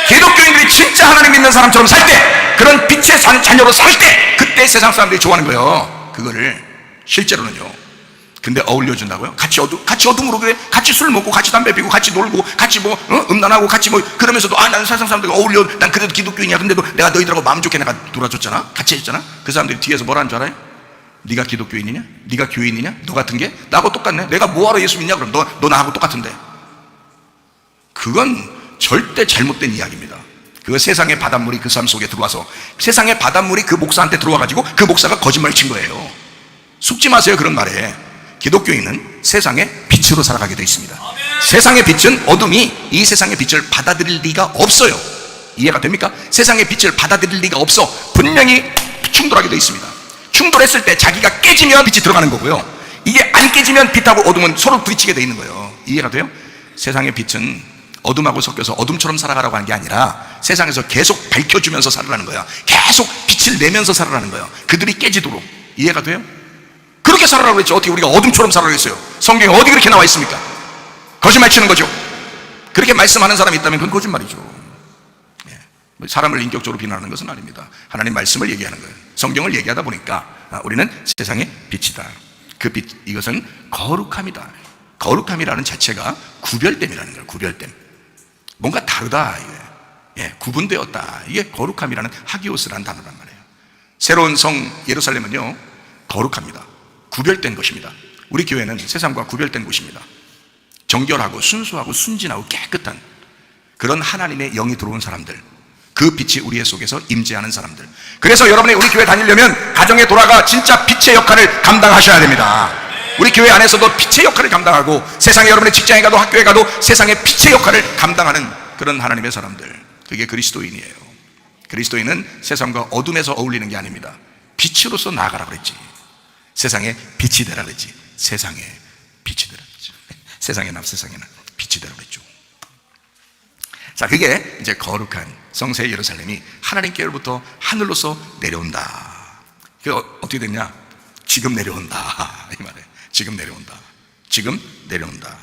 기독교인들이 진짜 하나님 믿는 사람처럼 살 때, 그런 빛의 자녀로 살 때 그때 세상 사람들이 좋아하는 거예요. 그거를 실제로는요. 근데 어울려준다고요? 같이 어둠으로 그래? 같이 술 먹고 같이 담배 피고 같이 놀고 같이 음란하고 같이 그러면서도 나는 세상 사람들과 어울려, 난 그래도 기독교인이야. 근데도 내가 너희들하고 마음 좋게 내가 놀아줬잖아, 같이 해줬잖아. 그 사람들이 뒤에서 뭐라는 줄 알아요? 네가 기독교인이냐? 네가 교인이냐? 너 같은 게? 나하고 똑같네. 내가 뭐하러 예수 믿냐? 그럼 너 나하고 똑같은데. 그건 절대 잘못된 이야기입니다. 그 세상의 바닷물이 그 사람 속에 들어와서, 세상의 바닷물이 그 목사한테 들어와가지고 그 목사가 거짓말을 친 거예요. 속지 마세요, 그런 말에. 기독교인은 세상의 빛으로 살아가게 되어 있습니다. 세상의 빛은, 어둠이 이 세상의 빛을 받아들일 리가 없어요. 이해가 됩니까? 세상의 빛을 받아들일 리가 없어. 분명히 충돌하게 되어 있습니다. 충돌했을 때 자기가 깨지면 빛이 들어가는 거고요, 이게 안 깨지면 빛하고 어둠은 서로 부딪히게 되어 있는 거예요. 이해가 돼요? 세상의 빛은 어둠하고 섞여서 어둠처럼 살아가라고 하는 게 아니라 세상에서 계속 밝혀주면서 살아가는 거야. 계속 빛을 내면서 살아가는 거예요. 그들이 깨지도록. 이해가 돼요? 그렇게 살아라고 했죠. 어떻게 우리가 어둠처럼 살아가겠어요? 성경에 어디 그렇게 나와 있습니까? 거짓말 치는 거죠. 그렇게 말씀하는 사람이 있다면 그건 거짓말이죠. 사람을 인격적으로 비난하는 것은 아닙니다. 하나님 말씀을 얘기하는 거예요. 성경을 얘기하다 보니까 우리는 세상의 빛이다. 그 빛, 이것은 거룩함이다. 거룩함이라는 자체가 구별됨이라는 거예요. 구별됨. 뭔가 다르다, 이게. 구분되었다. 이게 거룩함이라는 하기오스라는 단어란 말이에요. 새로운 성 예루살렘은요, 거룩합니다. 구별된 것입니다. 우리 교회는 세상과 구별된 곳입니다. 정결하고 순수하고 순진하고 깨끗한 그런 하나님의 영이 들어온 사람들, 그 빛이 우리의 속에서 임재하는 사람들. 그래서 여러분이 우리 교회 다니려면 가정에 돌아가 진짜 빛의 역할을 감당하셔야 됩니다. 우리 교회 안에서도 빛의 역할을 감당하고, 세상에 여러분의 직장에 가도 학교에 가도 세상의 빛의 역할을 감당하는 그런 하나님의 사람들, 그게 그리스도인이에요. 그리스도인은 세상과 어둠에서 어울리는 게 아닙니다. 빛으로서 나아가라 그랬지. 세상에 빛이 되라 그랬지. 세상에 빛이 되라 그랬지. 세상에 빛이 되라 그랬죠. 자, 그게 이제 거룩한 성세 예루살렘이 하나님께로부터 하늘로서 내려온다. 그게 어떻게 됐냐? 지금 내려온다, 이 말이에요. 지금 내려온다. 지금 내려온다.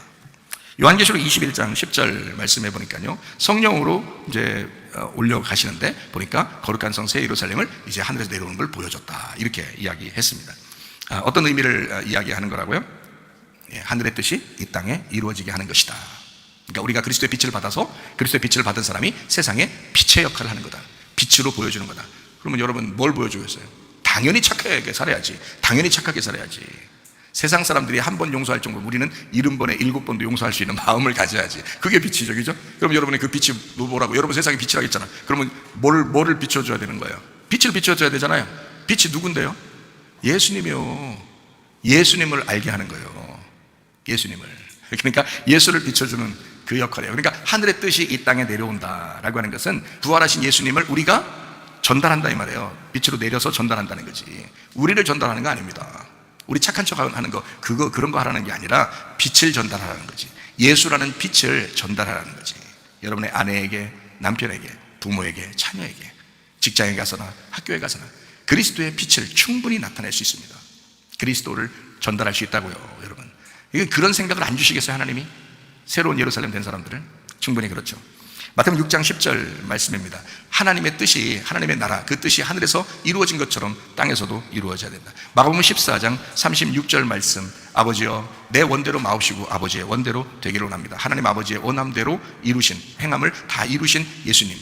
요한계시록 21장 10절 말씀해 보니까요, 성령으로 이제 올려가시는데 보니까 거룩한 성세 예루살렘을 이제 하늘에서 내려오는 걸 보여줬다, 이렇게 이야기했습니다. 어떤 의미를 이야기하는 거라고요? 하늘의 뜻이 이 땅에 이루어지게 하는 것이다. 그러니까 우리가 그리스도의 빛을 받아서, 그리스도의 빛을 받은 사람이 세상에 빛의 역할을 하는 거다. 빛으로 보여주는 거다. 그러면 여러분 뭘 보여주겠어요? 당연히 착하게 살아야지. 당연히 착하게 살아야지. 세상 사람들이 한 번 용서할 정도로 우리는 70번에 7번도 용서할 수 있는 마음을 가져야지. 그게 빛이죠, 그죠? 그럼 여러분이 그 빛이 뭐라고? 여러분 세상에 빛이라고 했잖아. 그러면 뭐를 비춰줘야 되는 거예요? 빛을 비춰줘야 되잖아요. 빛이 누군데요? 예수님이요. 예수님을 알게 하는 거예요. 예수님을. 그러니까 예수를 비춰주는 그 역할이에요. 그러니까 하늘의 뜻이 이 땅에 내려온다라고 하는 것은 부활하신 예수님을 우리가 전달한다, 이 말이에요. 빛으로 내려서 전달한다는 거지. 우리를 전달하는 거 아닙니다. 우리 착한 척 하는 거, 그런 거 하라는 게 아니라 빛을 전달하라는 거지. 예수라는 빛을 전달하라는 거지. 여러분의 아내에게, 남편에게, 부모에게, 자녀에게, 직장에 가서나 학교에 가서나 그리스도의 빛을 충분히 나타낼 수 있습니다. 그리스도를 전달할 수 있다고요, 여러분. 그런 생각을 안 주시겠어요, 하나님이? 새로운 예루살렘 된 사람들은 충분히 그렇죠. 마태복음 6장 10절 말씀입니다. 하나님의 뜻이, 하나님의 나라, 그 뜻이 하늘에서 이루어진 것처럼 땅에서도 이루어져야 된다. 마가복음 14장 36절 말씀, 아버지여 내 원대로 마옵시고 아버지의 원대로 되기를 원합니다. 하나님 아버지의 원함대로 이루신, 행함을 다 이루신 예수님,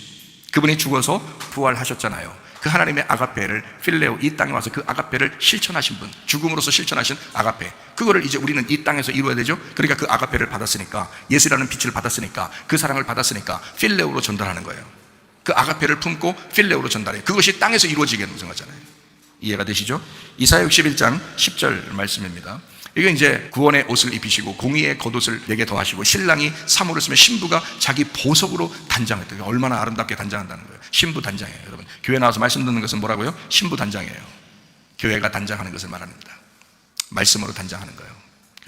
그분이 죽어서 부활하셨잖아요. 그 하나님의 아가페를, 필레오, 이 땅에 와서 그 아가페를 실천하신 분, 죽음으로써 실천하신 아가페, 그거를 이제 우리는 이 땅에서 이루어야 되죠. 그러니까 그 아가페를 받았으니까, 예수라는 빛을 받았으니까, 그 사랑을 받았으니까 필레오로 전달하는 거예요. 그 아가페를 품고 필레오로 전달해요. 그것이 땅에서 이루어지게 하는 거잖아요. 이해가 되시죠? 이사야 61장 10절 말씀입니다. 이게 이제 구원의 옷을 입히시고 공의의 겉옷을 내게 더하시고 신랑이 사모를 쓰면 신부가 자기 보석으로 단장했다. 얼마나 아름답게 단장한다는 거예요. 신부 단장이에요. 여러분, 교회 나와서 말씀 듣는 것은 뭐라고요? 신부 단장이에요. 교회가 단장하는 것을 말합니다. 말씀으로 단장하는 거예요.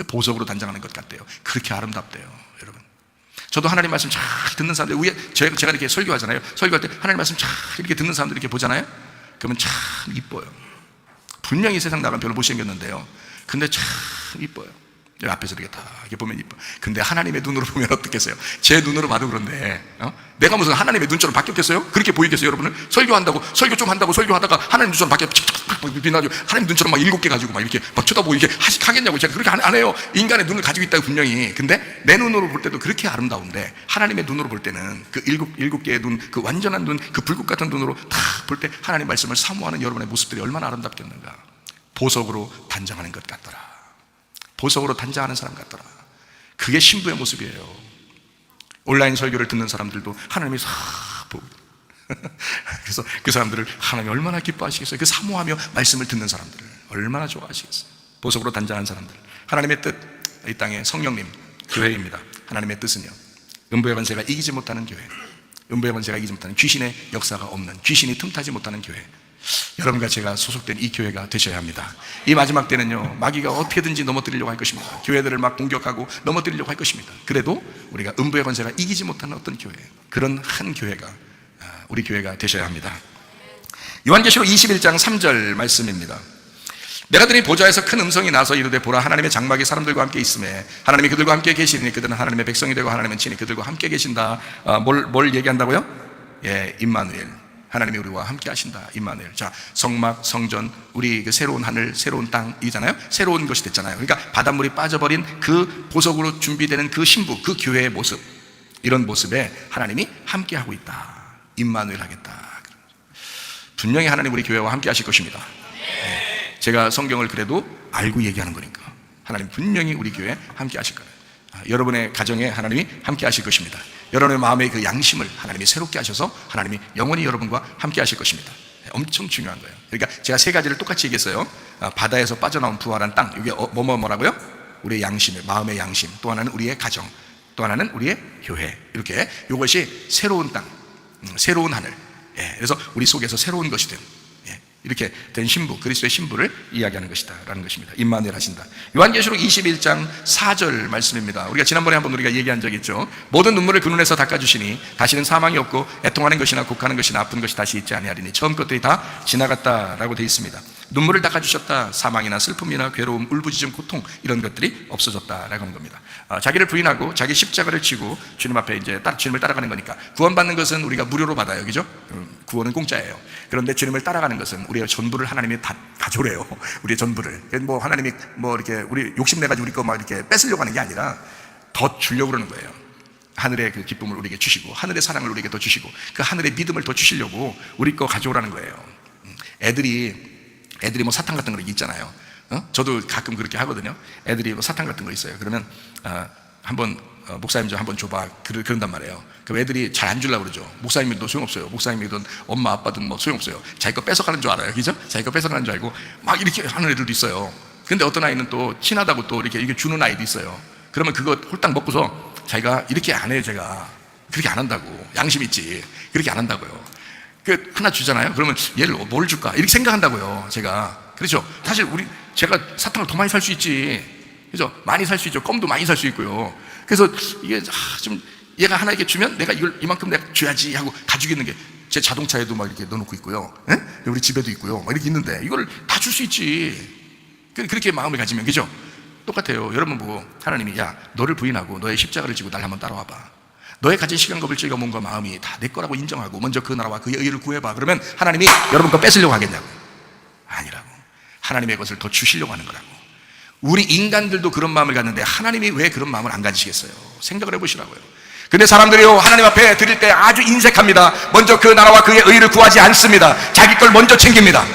보석으로 단장하는 것 같대요. 그렇게 아름답대요, 여러분. 저도 하나님 말씀 잘 듣는 사람들 위에, 제가 이렇게 설교하잖아요. 설교할 때 하나님 말씀 잘 이렇게 듣는 사람들 이렇게 보잖아요. 그러면 참 이뻐요. 분명히 세상 나가면 별로 못생겼는데요, 근데 참 이뻐요. 앞에서 이렇게 다 이렇게 보면 이뻐. 근데 하나님의 눈으로 보면 어떻겠어요? 제 눈으로 봐도 그런데 내가 무슨 하나님의 눈처럼 바뀌었겠어요? 그렇게 보이겠어요, 여러분을? 설교한다고, 설교 좀 한다고 설교하다가 하나님 눈처럼 빛나죠. 하나님 눈처럼 막 7개 가지고 막 이렇게 막 쳐다보고 이렇게 하겠냐고. 제가 그렇게 안 해요. 인간의 눈을 가지고 있다고 분명히. 근데 내 눈으로 볼 때도 그렇게 아름다운데, 하나님의 눈으로 볼 때는 그 일곱 개의 눈, 그 완전한 눈, 그 불꽃 같은 눈으로 다 볼 때 하나님 말씀을 사모하는 여러분의 모습들이 얼마나 아름답겠는가. 보석으로 단장하는 것 같더라. 보석으로 단장하는 사람 같더라. 그게 신부의 모습이에요. 온라인 설교를 듣는 사람들도 하나님이 싹 보고 그래서 그 사람들을 하나님이 얼마나 기뻐하시겠어요. 그 사모하며 말씀을 듣는 사람들을 얼마나 좋아하시겠어요. 보석으로 단장한 사람들, 하나님의 뜻, 이 땅의 성령님, 교회입니다. 하나님의 뜻은요, 음부의 권세가 이기지 못하는 교회, 음부의 권세가 이기지 못하는, 귀신의 역사가 없는, 귀신이 틈타지 못하는 교회, 여러분과 제가 소속된 이 교회가 되셔야 합니다. 이 마지막 때는요, 마귀가 어떻게든지 넘어뜨리려고 할 것입니다. 교회들을 막 공격하고 넘어뜨리려고 할 것입니다. 그래도 우리가 음부의 권세가 이기지 못하는 어떤 교회, 그런 한 교회가 우리 교회가 되셔야 합니다. 요한계시록 21장 3절 말씀입니다. 내가 들이 보좌에서 큰 음성이 나서 이르되 보라, 하나님의 장막이 사람들과 함께 있음에 하나님이 그들과 함께 계시니 그들은 하나님의 백성이 되고 하나님은 친히 그들과 함께 계신다. 뭘 얘기한다고요? 예, 임마누엘, 하나님이 우리와 함께 하신다. 임마누엘. 자, 성막, 성전, 우리 그 새로운 하늘, 새로운 땅이잖아요. 새로운 것이 됐잖아요. 그러니까 바닷물이 빠져버린 그 보석으로 준비되는 그 신부, 그 교회의 모습, 이런 모습에 하나님이 함께 하고 있다. 임마누엘 하겠다. 분명히 하나님 우리 교회와 함께 하실 것입니다. 네. 제가 성경을 그래도 알고 얘기하는 거니까 하나님 분명히 우리 교회에 함께 하실 거예요. 여러분의 가정에 하나님이 함께 하실 것입니다. 여러분의 마음의 그 양심을 하나님이 새롭게 하셔서 하나님이 영원히 여러분과 함께 하실 것입니다. 엄청 중요한 거예요. 그러니까 제가 세 가지를 똑같이 얘기했어요. 바다에서 빠져나온 부활한 땅, 이게 뭐라고요? 우리의 양심의, 마음의 양심, 또 하나는 우리의 가정, 또 하나는 우리의 교회. 이렇게 이것이 새로운 땅, 새로운 하늘. 예, 그래서 우리 속에서 새로운 것이 된, 이렇게 된 신부, 그리스도의 신부를 이야기하는 것이다 라는 것입니다. 임마누엘 하신다. 요한계시록 21장 4절 말씀입니다. 우리가 지난번에 한번 우리가 얘기한 적이 있죠. 모든 눈물을 그 눈에서 닦아주시니 다시는 사망이 없고 애통하는 것이나 곡하는 것이나 아픈 것이 다시 있지 아니하리니 처음 것들이 다 지나갔다라고 되어 있습니다. 눈물을 닦아주셨다. 사망이나 슬픔이나 괴로움, 울부짖음, 고통, 이런 것들이 없어졌다라고 하는 겁니다. 자기를 부인하고 자기 십자가를 지고 주님 앞에 이제 주님을 따라가는 거니까, 구원받는 것은 우리가 무료로 받아요, 그죠? 구원은 공짜예요. 그런데 주님을 따라가는 것은 우리의 전부를 하나님이 다 가져래요. 우리의 전부를. 뭐 하나님이 뭐 이렇게 우리 욕심내가지고 우리 거 막 이렇게 뺏으려고 하는 게 아니라 더 주려고 그러는 거예요. 하늘의 그 기쁨을 우리에게 주시고, 하늘의 사랑을 우리에게 더 주시고, 그 하늘의 믿음을 더 주시려고 우리 거 가져오라는 거예요. 애들이 뭐 사탕 같은 거 있잖아요. 저도 가끔 그렇게 하거든요. 애들이 뭐 사탕 같은 거 있어요. 그러면 한번 목사님 좀 한번 줘봐, 그런단 말이에요. 그 애들이 잘 안 주려고 그러죠. 목사님도 소용없어요. 목사님이든 엄마 아빠든 뭐 소용없어요. 자기 거 뺏어가는 줄 알아요, 그죠? 자기 거 뺏어가는 줄 알고 막 이렇게 하는 애들도 있어요. 근데 어떤 아이는 또 친하다고 또 이렇게 주는 아이도 있어요. 그러면 그거 홀딱 먹고서 자기가 이렇게 안 해요. 제가 그렇게 안 한다고, 양심 있지, 그렇게 안 한다고요. 그 하나 주잖아요. 그러면 얘를 뭘 줄까 이렇게 생각한다고요, 제가. 그렇죠? 사실 제가 사탕을 더 많이 살 수 있지, 그죠? 많이 살 수 있죠. 껌도 많이 살 수 있고요. 그래서 이게 좀 얘가 하나 이렇게 주면 내가 이걸 이만큼 내가 줘야지 하고 가지고 있는 게, 제 자동차에도 막 이렇게 넣어놓고 있고요. 에? 우리 집에도 있고요. 막 이렇게 있는데 이걸 다 줄 수 있지. 그렇게 마음을 가지면, 그죠? 똑같아요. 여러분 보고 하나님이, 야, 너를 부인하고 너의 십자가를 지고 날 한번 따라와봐. 너의 가진 시간과 물질과 몸과 마음이 다 내 거라고 인정하고 먼저 그 나라와 그의 의를 구해봐. 그러면 하나님이 여러분 거 뺏으려고 하겠냐고. 아니라고. 하나님의 것을 더 주시려고 하는 거라고. 우리 인간들도 그런 마음을 갖는데 하나님이 왜 그런 마음을 안 가지시겠어요? 생각을 해보시라고요. 근데 사람들이요, 하나님 앞에 드릴 때 아주 인색합니다. 먼저 그 나라와 그의 의를 구하지 않습니다. 자기 걸 먼저 챙깁니다.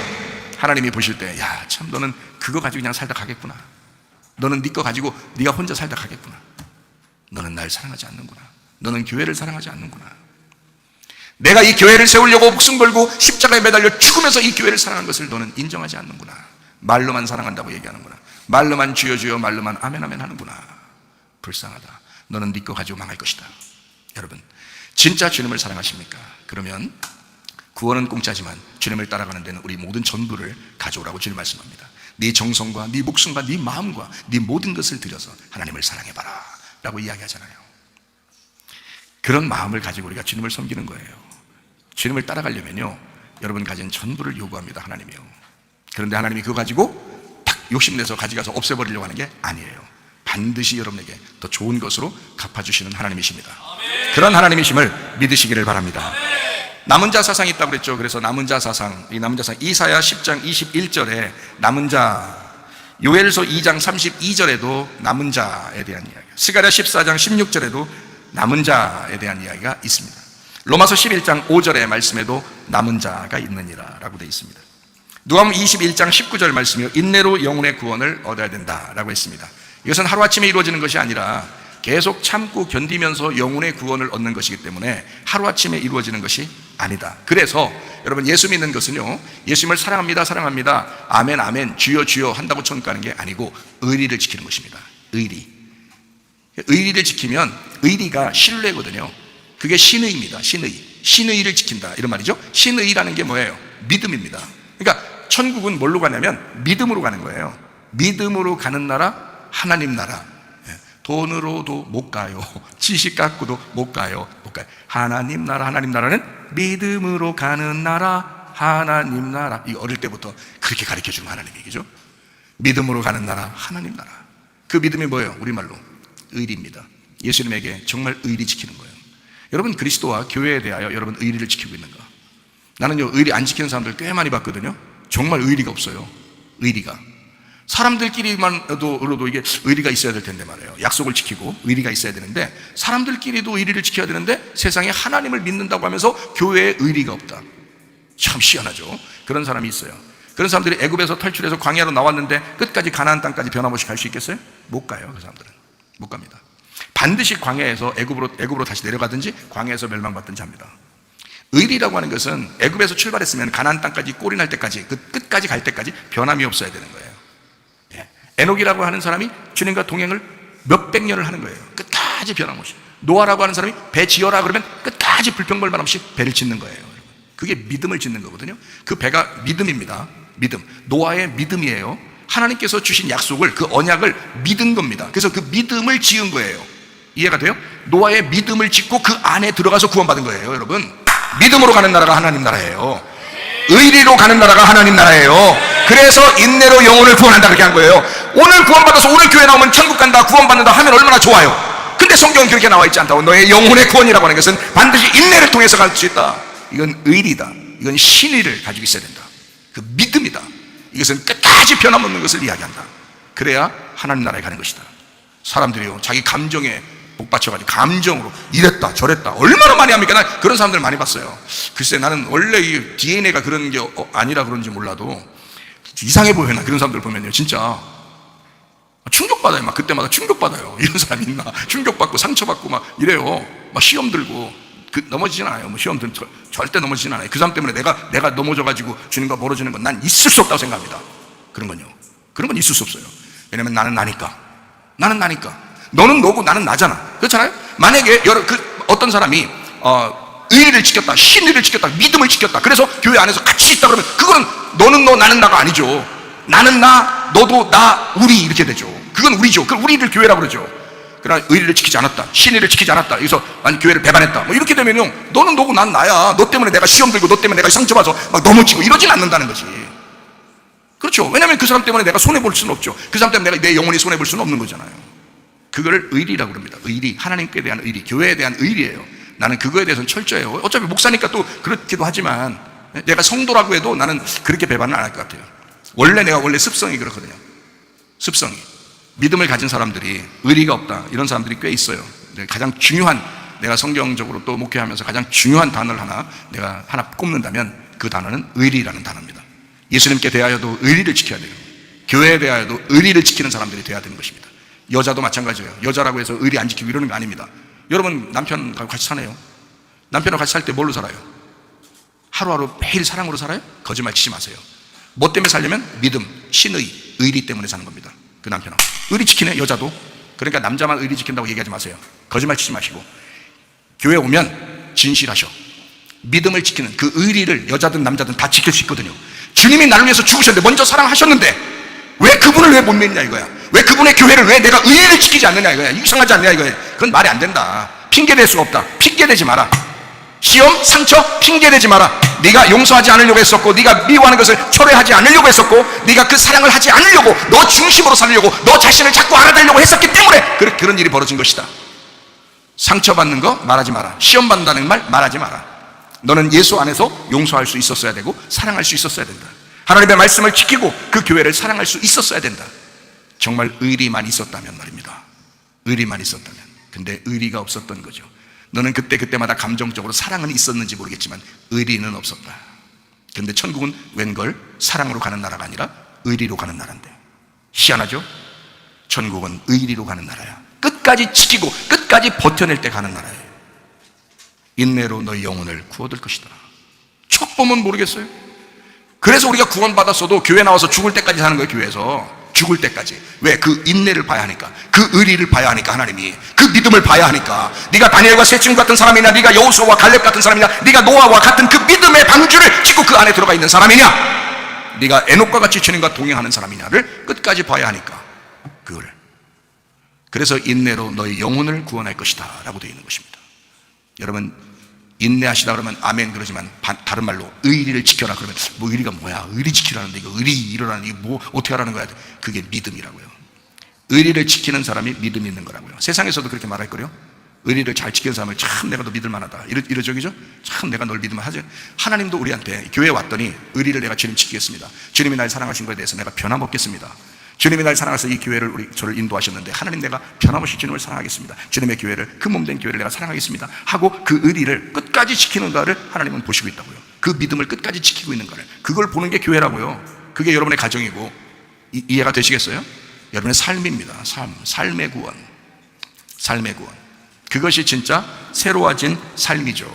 하나님이 보실 때, 야, 참 너는 그거 가지고 그냥 살다 가겠구나. 너는 네 거 가지고 네가 혼자 살다 가겠구나. 너는 날 사랑하지 않는구나. 너는 교회를 사랑하지 않는구나. 내가 이 교회를 세우려고 목숨 걸고 십자가에 매달려 죽으면서 이 교회를 사랑한 것을 너는 인정하지 않는구나. 말로만 사랑한다고 얘기하는구나. 말로만 주여 주여 말로만 아멘 아멘 하는구나. 불쌍하다. 너는 네 거 가지고 망할 것이다. 여러분, 진짜 주님을 사랑하십니까? 그러면 구원은 공짜지만 주님을 따라가는 데는 우리 모든 전부를 가져오라고 주님 말씀합니다. 네 정성과 네 목숨과 네 마음과 네 모든 것을 들여서 하나님을 사랑해봐라 라고 이야기하잖아요. 그런 마음을 가지고 우리가 주님을 섬기는 거예요. 주님을 따라가려면요, 여러분 가진 전부를 요구합니다. 하나님이요. 그런데 하나님이 그거 가지고 탁 욕심내서 가져가서 없애버리려고 하는 게 아니에요. 반드시 여러분에게 더 좋은 것으로 갚아주시는 하나님이십니다. 그런 하나님이심을 믿으시기를 바랍니다. 남은 자 사상이 있다고 그랬죠. 그래서 남은 자 사상, 이 남은 자 사상, 이사야 10장 21절에 남은 자, 요엘서 2장 32절에도 남은 자에 대한 이야기, 스가랴 14장 16절에도 남은 자에 대한 이야기가 있습니다. 로마서 11장 5절의 말씀에도 남은 자가 있느니라 라고 되어 있습니다. 누가복음 21장 19절 말씀이요, 인내로 영혼의 구원을 얻어야 된다라고 했습니다. 이것은 하루아침에 이루어지는 것이 아니라 계속 참고 견디면서 영혼의 구원을 얻는 것이기 때문에 하루아침에 이루어지는 것이 아니다. 그래서 여러분, 예수 믿는 것은요, 예수님을 사랑합니다 사랑합니다 아멘 아멘 주여 주여 한다고 천국가는 게 아니고 의리를 지키는 것입니다. 의리를 지키면, 의리가 신뢰거든요. 그게 신의입니다. 신의를 지킨다 이런 말이죠. 신의라는 게 뭐예요? 믿음입니다. 그러니까 천국은 뭘로 가냐면 믿음으로 가는 거예요. 믿음으로 가는 나라, 하나님 나라. 돈으로도 못 가요. 지식 갖고도 못 가요. 하나님 나라는 믿음으로 가는 나라, 하나님 나라. 이 어릴 때부터 그렇게 가르쳐주는 하나님 얘기죠. 믿음으로 가는 나라, 하나님 나라. 그 믿음이 뭐예요? 우리말로 의리입니다. 예수님에게 정말 의리 지키는 거예요. 여러분, 그리스도와 교회에 대하여 여러분 의리를 지키고 있는가? 나는요, 의리 안 지키는 사람들 꽤 많이 봤거든요. 정말 의리가 없어요. 의리가. 사람들끼리만으로도 이게 의리가 있어야 될 텐데 말이에요. 약속을 지키고 의리가 있어야 되는데, 사람들끼리도 의리를 지켜야 되는데 세상에 하나님을 믿는다고 하면서 교회에 의리가 없다. 참 희한하죠. 그런 사람이 있어요. 그런 사람들이 애굽에서 탈출해서 광야로 나왔는데 끝까지 가나안 땅까지 변함없이 갈 수 있겠어요? 못 가요. 그 사람들은 못 갑니다. 반드시 광야에서 애굽으로 다시 내려가든지 광야에서 멸망받든지 합니다. 의리라고 하는 것은 애굽에서 출발했으면 가나안 땅까지 꼴이 날 때까지, 그 끝까지 갈 때까지 변함이 없어야 되는 거예요. 에녹이라고 하는 사람이 주님과 동행을 몇백 년을 하는 거예요. 끝까지 변함없이. 노아라고 하는 사람이 배 지어라 그러면 끝까지 불평불만 없이 배를 짓는 거예요. 그게 믿음을 짓는 거거든요. 그 배가 믿음입니다. 믿음. 노아의 믿음이에요. 하나님께서 주신 약속을, 그 언약을 믿은 겁니다. 그래서 그 믿음을 지은 거예요. 이해가 돼요? 노아의 믿음을 짓고 그 안에 들어가서 구원받은 거예요. 여러분, 믿음으로 가는 나라가 하나님 나라예요. 의리로 가는 나라가 하나님 나라예요. 그래서 인내로 영혼을 구원한다 그렇게 한 거예요. 오늘 구원받아서 오늘 교회 나오면 천국 간다, 구원받는다 하면 얼마나 좋아요. 근데 성경은 그렇게 나와 있지 않다고. 너의 영혼의 구원이라고 하는 것은 반드시 인내를 통해서 갈 수 있다. 이건 의리다. 이건 신의를 가지고 있어야 된다. 그 믿음이다. 이것은 끝까지 변함없는 것을 이야기한다. 그래야 하나님 나라에 가는 것이다. 사람들이요, 자기 감정에 복받쳐가지고 감정으로 이랬다 저랬다 얼마나 많이 합니까? 난 그런 사람들 많이 봤어요. 글쎄, 나는 원래 이 DNA가 그런 게 아니라 그런지 몰라도 이상해 보여요. 그런 사람들 보면요, 진짜 충격받아요. 막 그때마다 충격받아요. 이런 사람이 있나? 충격받고 상처받고 막 이래요. 막 시험 들고 넘어지진 않아요. 뭐 시험 들면 절대 넘어지진 않아요. 그 사람 때문에 내가 넘어져가지고 주님과 멀어지는 건 난 있을 수 없다고 생각합니다. 그런 건 있을 수 없어요. 왜냐면 나는 나니까. 너는 너고 나는 나잖아. 그렇잖아요? 만약에 어떤 사람이 의리를 지켰다, 신의를 지켰다, 믿음을 지켰다, 그래서 교회 안에서 같이 있다 그러면 그거는 너는 너 나는 나가 아니죠. 나는 나, 너도 나, 우리 이렇게 되죠. 그건 우리죠. 그 우리를 교회라고 그러죠. 그러나 의리를 지키지 않았다, 신의를 지키지 않았다, 여기서 아니 교회를 배반했다, 뭐 이렇게 되면요, 너는 너고 난 나야. 너 때문에 내가 시험 들고 너 때문에 내가 상처받아서 막 넘어지고 이러진 않는다는 거지. 그렇죠. 왜냐하면 그 사람 때문에 내가 손해볼 수는 없죠. 그 사람 때문에 내가 내 영혼이 손해볼 수는 없는 거잖아요. 그걸 의리라고 그럽니다. 의리, 하나님께 대한 의리, 교회에 대한 의리예요. 나는 그거에 대해서는 철저해요. 어차피 목사니까 또 그렇기도 하지만 내가 성도라고 해도 나는 그렇게 배반은 안 할 것 같아요. 내가 원래 습성이 그렇거든요. 습성이. 믿음을 가진 사람들이 의리가 없다 이런 사람들이 꽤 있어요. 가장 중요한, 내가 성경적으로 또 목회하면서 가장 중요한 단어를 내가 하나 꼽는다면 그 단어는 의리라는 단어입니다. 예수님께 대하여도 의리를 지켜야 돼요. 교회에 대하여도 의리를 지키는 사람들이 돼야 되는 것입니다. 여자도 마찬가지예요. 여자라고 해서 의리 안 지키고 이러는 거 아닙니다. 여러분 남편과 같이 사네요. 남편과 같이 살 때 뭘로 살아요? 하루하루 매일 사랑으로 살아요? 거짓말 치지 마세요. 뭐 때문에 살려면 믿음, 신의, 의리 때문에 사는 겁니다. 그 남편은 의리 지키네. 여자도. 그러니까 남자만 의리 지킨다고 얘기하지 마세요. 거짓말 치지 마시고 교회 오면 진실하셔. 믿음을 지키는 그 의리를 여자든 남자든 다 지킬 수 있거든요. 주님이 나를 위해서 죽으셨는데, 먼저 사랑하셨는데 왜 그분을 왜 못 믿냐 이거야. 왜 그분의 교회를 왜 내가 의리를 지키지 않느냐 이거야. 이상하지 않냐 이거야. 그건 말이 안 된다. 핑계댈 수가 없다. 핑계대지 마라. 시험, 상처, 핑계대지 마라. 네가 용서하지 않으려고 했었고, 네가 미워하는 것을 철회하지 않으려고 했었고, 네가 그 사랑을 하지 않으려고, 너 중심으로 살려고, 너 자신을 자꾸 알아내려고 했었기 때문에 그런 일이 벌어진 것이다. 상처받는 거 말하지 마라. 시험 받는다는 말 말하지 마라. 너는 예수 안에서 용서할 수 있었어야 되고 사랑할 수 있었어야 된다. 하나님의 말씀을 지키고 그 교회를 사랑할 수 있었어야 된다. 정말 의리만 있었다면 말입니다. 의리만 있었다면. 근데 의리가 없었던 거죠. 너는 그때마다 감정적으로 사랑은 있었는지 모르겠지만 의리는 없었다. 근데 천국은 웬걸 사랑으로 가는 나라가 아니라 의리로 가는 나라인데, 희한하죠? 천국은 의리로 가는 나라야. 끝까지 지키고 끝까지 버텨낼 때 가는 나라예요. 인내로 너희 영혼을 구워들 것이다. 척 보면 모르겠어요? 그래서 우리가 구원받았어도 교회 나와서 죽을 때까지 사는 거예요. 교회에서 죽을 때까지. 왜? 그 인내를 봐야 하니까, 그 의리를 봐야 하니까, 하나님이 그 믿음을 봐야 하니까. 네가 다니엘과 새 친구 같은 사람이냐, 네가 여호수아와 갈렙 같은 사람이냐, 네가 노아와 같은 그 믿음의 방주를 짓고 그 안에 들어가 있는 사람이냐, 네가 에녹과 같이 주님과 동행하는 사람이냐를 끝까지 봐야 하니까. 그거를. 그래서 인내로 너희 영혼을 구원할 것이다 라고 되어 있는 것입니다. 여러분, 인내하시다 그러면 아멘 그러지만 다른 말로 의리를 지켜라 그러면 뭐 의리가 뭐야? 의리 지키라는데 이거 의리 이러라는 이거 뭐 어떻게 하라는 거야? 그게 믿음이라고요. 의리를 지키는 사람이 믿음이 있는 거라고요. 세상에서도 그렇게 말할 거요. 의리를 잘 지키는 사람을 참 내가 너 믿을 만하다 이러죠, 그죠? 참 내가 널 믿으면 하지. 하나님도 우리한테 교회에 왔더니 의리를 내가 주님 지키겠습니다. 주님이 날 사랑하신 거에 대해서 내가 변함없겠습니다. 주님이 날 사랑해서 이 교회를 저를 인도하셨는데 하나님 내가 변함없이 주님을 사랑하겠습니다. 주님의 교회를, 그 몸된 교회를 내가 사랑하겠습니다 하고 그 의리를 끝까지 지키는 거를 하나님은 보시고 있다고요. 그 믿음을 끝까지 지키고 있는 거를, 그걸 보는 게 교회라고요. 그게 여러분의 가정이고, 이해가 되시겠어요? 여러분의 삶입니다. 삶의 구원. 삶의 구원. 그것이 진짜 새로워진 삶이죠.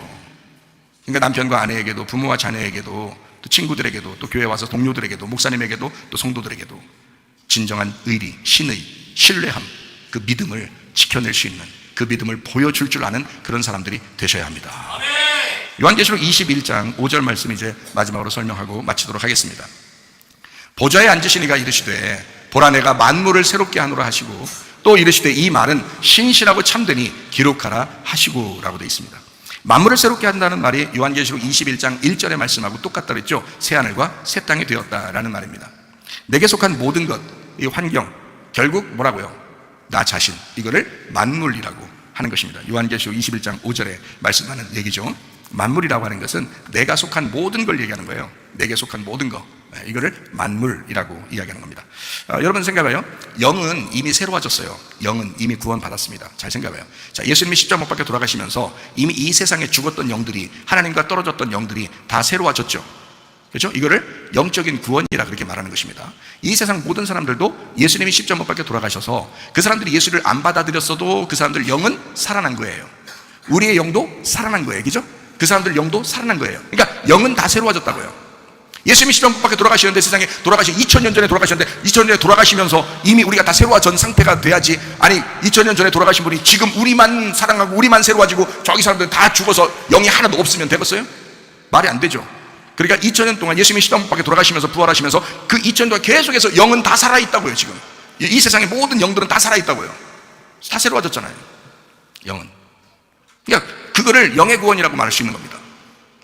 그러니까 남편과 아내에게도, 부모와 자녀에게도, 또 친구들에게도, 또 교회 와서 동료들에게도, 목사님에게도, 또 성도들에게도 진정한 의리, 신의, 신뢰함, 그 믿음을 지켜낼 수 있는, 그 믿음을 보여줄 줄 아는 그런 사람들이 되셔야 합니다. 요한계시록 21장 5절 말씀 이제 마지막으로 설명하고 마치도록 하겠습니다. 보좌에 앉으신 이가 이르시되 보라 내가 만물을 새롭게 하노라 하시고, 또 이르시되 이 말은 신실하고 참되니 기록하라 하시고 라고 되어 있습니다. 만물을 새롭게 한다는 말이 요한계시록 21장 1절의 말씀하고 똑같다 그랬죠. 새하늘과 새 땅이 되었다라는 말입니다. 내게 속한 모든 것, 이 환경, 결국 뭐라고요? 나 자신, 이거를 만물이라고 하는 것입니다. 요한계시록 21장 5절에 말씀하는 얘기죠. 만물이라고 하는 것은 내가 속한 모든 걸 얘기하는 거예요. 내게 속한 모든 거, 이거를 만물이라고 이야기하는 겁니다. 여러분 생각해봐요. 영은 이미 새로워졌어요. 영은 이미 구원받았습니다. 잘 생각해봐요. 자, 예수님이 십자가 못 박혀 돌아가시면서 이미 이 세상에 죽었던 영들이, 하나님과 떨어졌던 영들이 다 새로워졌죠. 그렇죠? 이거를 영적인 구원이라 그렇게 말하는 것입니다. 이 세상 모든 사람들도 예수님이 십자가 못 박혀 돌아가셔서 그 사람들이 예수를 안 받아들였어도 그 사람들 영은 살아난 거예요. 우리의 영도 살아난 거예요. 그죠? 그 사람들 영도 살아난 거예요. 그러니까 영은 다 새로워졌다고요. 예수님이 십자가 못 박혀 돌아가시는데, 세상에 2000년 전에 돌아가셨는데, 2000년 전에 돌아가시면서 이미 우리가 다 새로워진 상태가 돼야지. 아니 2000년 전에 돌아가신 분이 지금 우리만 사랑하고 우리만 새로워지고 저기 사람들은 다 죽어서 영이 하나도 없으면 되겠어요? 말이 안 되죠. 그러니까 2000년 동안 예수님이 십자가 못 박혀 돌아가시면서 부활하시면서 그 2000년 동안 계속해서 영은 다 살아있다고요. 지금 이 세상의 모든 영들은 다 살아있다고요. 다 새로워졌잖아요, 영은. 그러니까 그거를 영의 구원이라고 말할 수 있는 겁니다.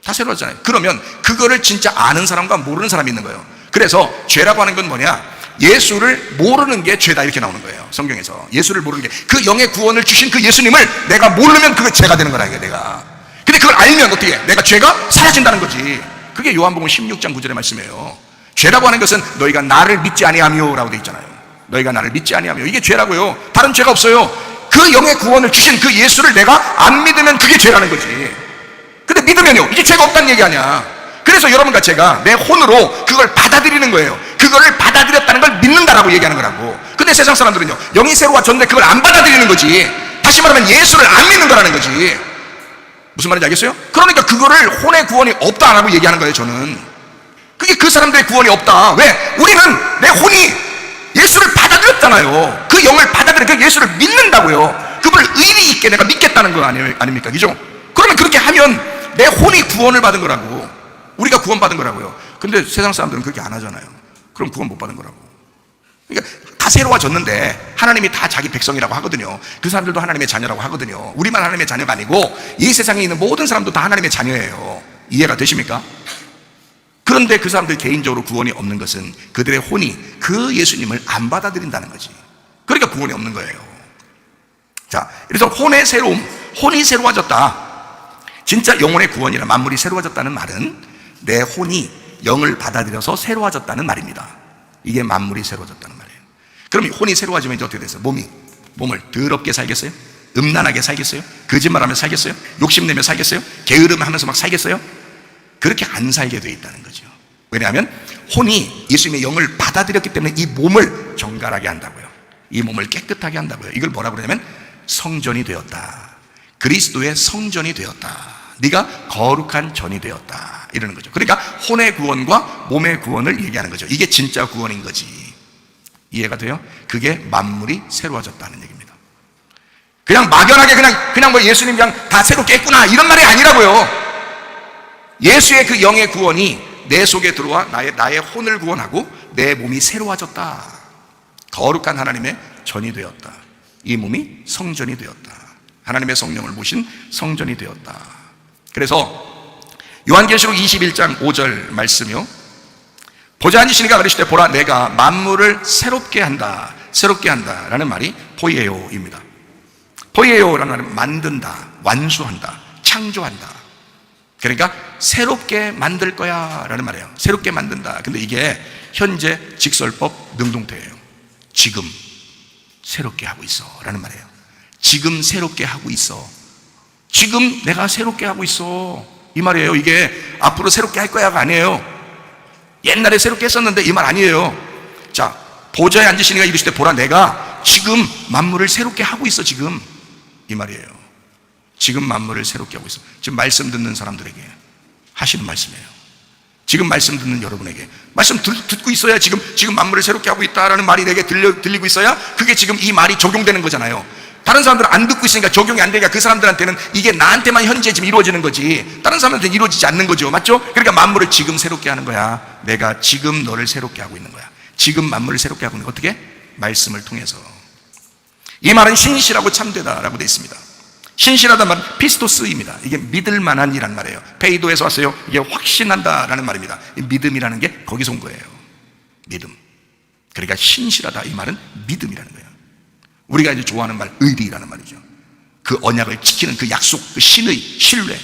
다 새로워졌잖아요. 그러면 그거를 진짜 아는 사람과 모르는 사람이 있는 거예요. 그래서 죄라고 하는 건 뭐냐? 예수를 모르는 게 죄다 이렇게 나오는 거예요. 성경에서 예수를 모르는 게, 그 영의 구원을 주신 그 예수님을 내가 모르면 그게 죄가 되는 거라 이게 내가. 근데 그걸 알면 어떻게 해? 내가 죄가 사라진다는 거지. 그게 요한복음 16장 9절의 말씀이에요. 죄라고 하는 것은 너희가 나를 믿지 아니하며 라고 되어 있잖아요. 너희가 나를 믿지 아니하며, 이게 죄라고요. 다른 죄가 없어요. 그 영의 구원을 주신 그 예수를 내가 안 믿으면 그게 죄라는 거지. 근데 믿으면요, 이게 죄가 없다는 얘기 아니야. 그래서 여러분과 제가 내 혼으로 그걸 받아들이는 거예요. 그거를 받아들였다는 걸 믿는다라고 얘기하는 거라고. 근데 세상 사람들은요, 영이 새로워졌는데 그걸 안 받아들이는 거지. 다시 말하면 예수를 안 믿는 거라는 거지. 무슨 말인지 알겠어요? 그러니까 그거를 혼의 구원이 없다라고 얘기하는 거예요. 저는 그게 그 사람들의 구원이 없다. 왜? 우리는 내 혼이 예수를 받아들였잖아요. 그 영을 받아들여 그 예수를 믿는다고요. 그걸 의리 있게 내가 믿겠다는 거 아닙니까? 그죠? 그러면 그렇게 하면 내 혼이 구원을 받은 거라고, 우리가 구원받은 거라고요. 근데 세상 사람들은 그렇게 안 하잖아요. 그럼 구원 못 받은 거라고. 그러니까 다 새로워졌는데 하나님이 다 자기 백성이라고 하거든요. 그 사람들도 하나님의 자녀라고 하거든요. 우리만 하나님의 자녀가 아니고 이 세상에 있는 모든 사람도 다 하나님의 자녀예요. 이해가 되십니까? 그런데 그 사람들 개인적으로 구원이 없는 것은 그들의 혼이 그 예수님을 안 받아들인다는 거지. 그러니까 구원이 없는 거예요. 자, 그래서 혼의 새로움, 혼이 새로워졌다. 진짜 영혼의 구원이나 만물이 새로워졌다는 말은 내 혼이 영을 받아들여서 새로워졌다는 말입니다. 이게 만물이 새로워졌다는 말이에요. 그럼 이 혼이 새로워지면 이제 어떻게 됐어요? 몸을 더럽게 살겠어요? 음란하게 살겠어요? 거짓말하며 살겠어요? 욕심내며 살겠어요? 게으름하면서 막 살겠어요? 그렇게 안 살게 돼 있다는 거죠. 왜냐하면 혼이 예수님의 영을 받아들였기 때문에 이 몸을 정갈하게 한다고요. 이 몸을 깨끗하게 한다고요. 이걸 뭐라고 그러냐면 성전이 되었다. 그리스도의 성전이 되었다. 네가 거룩한 전이 되었다, 이러는 거죠. 그러니까 혼의 구원과 몸의 구원을 얘기하는 거죠. 이게 진짜 구원인 거지. 이해가 돼요? 그게 만물이 새로워졌다는 얘기입니다. 그냥 막연하게 그냥 뭐 예수님 그냥 다 새롭게 했구나 이런 말이 아니라고요. 예수의 그 영의 구원이 내 속에 들어와 나의 혼을 구원하고 내 몸이 새로워졌다. 거룩한 하나님의 전이 되었다. 이 몸이 성전이 되었다. 하나님의 성령을 모신 성전이 되었다. 그래서 요한계시록 21장 5절 말씀이요, 보좌 앉으신 이가 그러시되 보라 내가 만물을 새롭게 한다, 새롭게 한다 라는 말이 포이에오입니다. 포이에오라는 말은 만든다, 완수한다, 창조한다. 그러니까 새롭게 만들 거야 라는 말이에요. 새롭게 만든다. 근데 이게 현재 직설법 능동태예요. 지금 새롭게 하고 있어 라는 말이에요. 지금 새롭게 하고 있어. 지금 내가 새롭게 하고 있어, 이 말이에요. 이게 앞으로 새롭게 할 거야가 아니에요. 옛날에 새롭게 했었는데 이 말 아니에요. 자, 보좌에 앉으신 이가 이르시되 보라 내가 지금 만물을 새롭게 하고 있어, 지금, 이 말이에요. 지금 만물을 새롭게 하고 있어. 지금 말씀 듣는 사람들에게 하시는 말씀이에요. 지금 말씀 듣는 여러분에게 말씀 듣고 있어야 지금 만물을 새롭게 하고 있다라는 말이 내게 들리고 있어야 그게 지금 이 말이 적용되는 거잖아요. 다른 사람들은 안 듣고 있으니까 적용이 안 되니까 그 사람들한테는 이게 나한테만 현재 지금 이루어지는 거지 다른 사람한테는 이루어지지 않는 거죠. 맞죠? 그러니까 만물을 지금 새롭게 하는 거야. 내가 지금 너를 새롭게 하고 있는 거야. 지금 만물을 새롭게 하고 있는 거야. 어떻게? 말씀을 통해서. 이 말은 신실하고 참되다라고 되어 있습니다. 신실하다는 말은 피스토스입니다. 이게 믿을 만한 이란 말이에요. 페이도에서 왔어요. 이게 확신한다라는 말입니다. 믿음이라는 게 거기서 온 거예요. 믿음. 그러니까 신실하다, 이 말은 믿음이라는 거예요. 우리가 이제 좋아하는 말, 의리라는 말이죠. 그 언약을 지키는 그 약속, 그 신의 신뢰.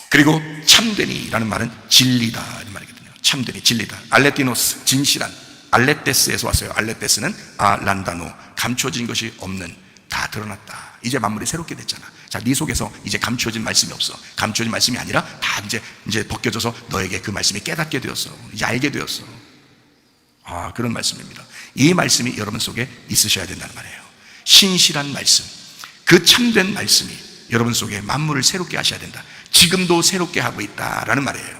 그리고 참되니라는 말은 진리다, 이 말이거든요. 참되니, 진리다. 알레티노스, 진실한. 알레테스에서 왔어요. 알레테스는 란다노, 감춰진 것이 없는, 다 드러났다. 이제 만물이 새롭게 됐잖아. 자, 네 속에서 이제 감춰진 말씀이 없어. 감춰진 말씀이 아니라 다 이제 벗겨져서 너에게 그 말씀이 깨닫게 되었어. 이제 알게 되었어. 그런 말씀입니다. 이 말씀이 여러분 속에 있으셔야 된다는 말이에요. 신실한 말씀, 그 참된 말씀이 여러분 속에 만물을 새롭게 하셔야 된다. 지금도 새롭게 하고 있다라는 말이에요.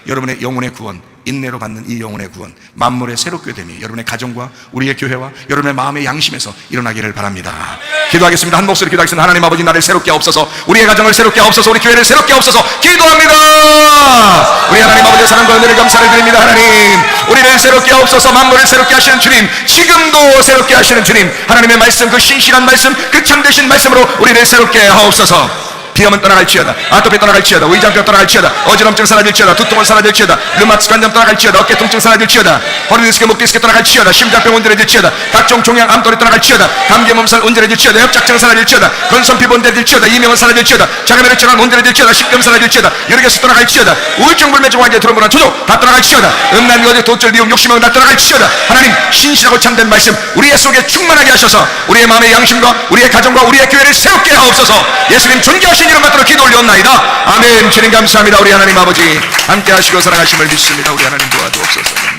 여러분의 영혼의 구원, 인내로 받는 이 영혼의 구원, 만물의 새롭게 됨이 여러분의 가정과 우리의 교회와 여러분의 마음의 양심에서 일어나기를 바랍니다. 기도하겠습니다. 한 목소리 기도하겠습니다. 하나님 아버지, 나를 새롭게 하옵소서. 우리의 가정을 새롭게 하옵소서. 우리 교회를 새롭게 하옵소서. 기도합니다. 우리 하나님 아버지의 사랑과 은혜를 감사를 드립니다. 하나님, 우리를 새롭게 하옵소서. 만물을 새롭게 하시는 주님, 지금도 새롭게 하시는 주님, 하나님의 말씀, 그 신실한 말씀, 그 참되신 말씀으로 우리를 새롭게 하옵소서. 비염은 떠나갈지어다. 아토피 떠나갈지어다. 위장병 떠나갈지어다. 어지럼증 사라질지어다. 두통은 사라질지어다. 류마티스 관절 떠나갈지어다. 어깨 통증 사라질지어다. 허리 디스크, 목 디스크 떠나갈지어다. 심장병 온전해질지어다. 각종 종양, 암돌이 떠나갈지어다. 감기 몸살 온전해질지어다. 협착증 사라질지어다. 건선 피부 온전해질지어다. 이명은 사라질지어다. 장염 혈액질환 온전해질지어다. 식염 사라질지어다. 혈액에서 떠나갈지어다. 우울증, 불면증, 환기에 두려움불안, 조조 다 떠나갈지어다. 음란, 거짓, 도절, 미움, 욕심은 다 떠나갈지어다. 하나님 신실하고 참된 말씀 우리의 속에 충만하게 하셔서 우리의 마음의 양심과 우리의 가정과 우리의 교회를 새롭게 하옵소서. 예수님 존귀하신 이름 받들어 기도 올려옵나이다. 아멘. 주님 감사합니다. 우리 하나님 아버지 함께 하시고 살아가심을 믿습니다. 우리 하나님 도와주옵소서.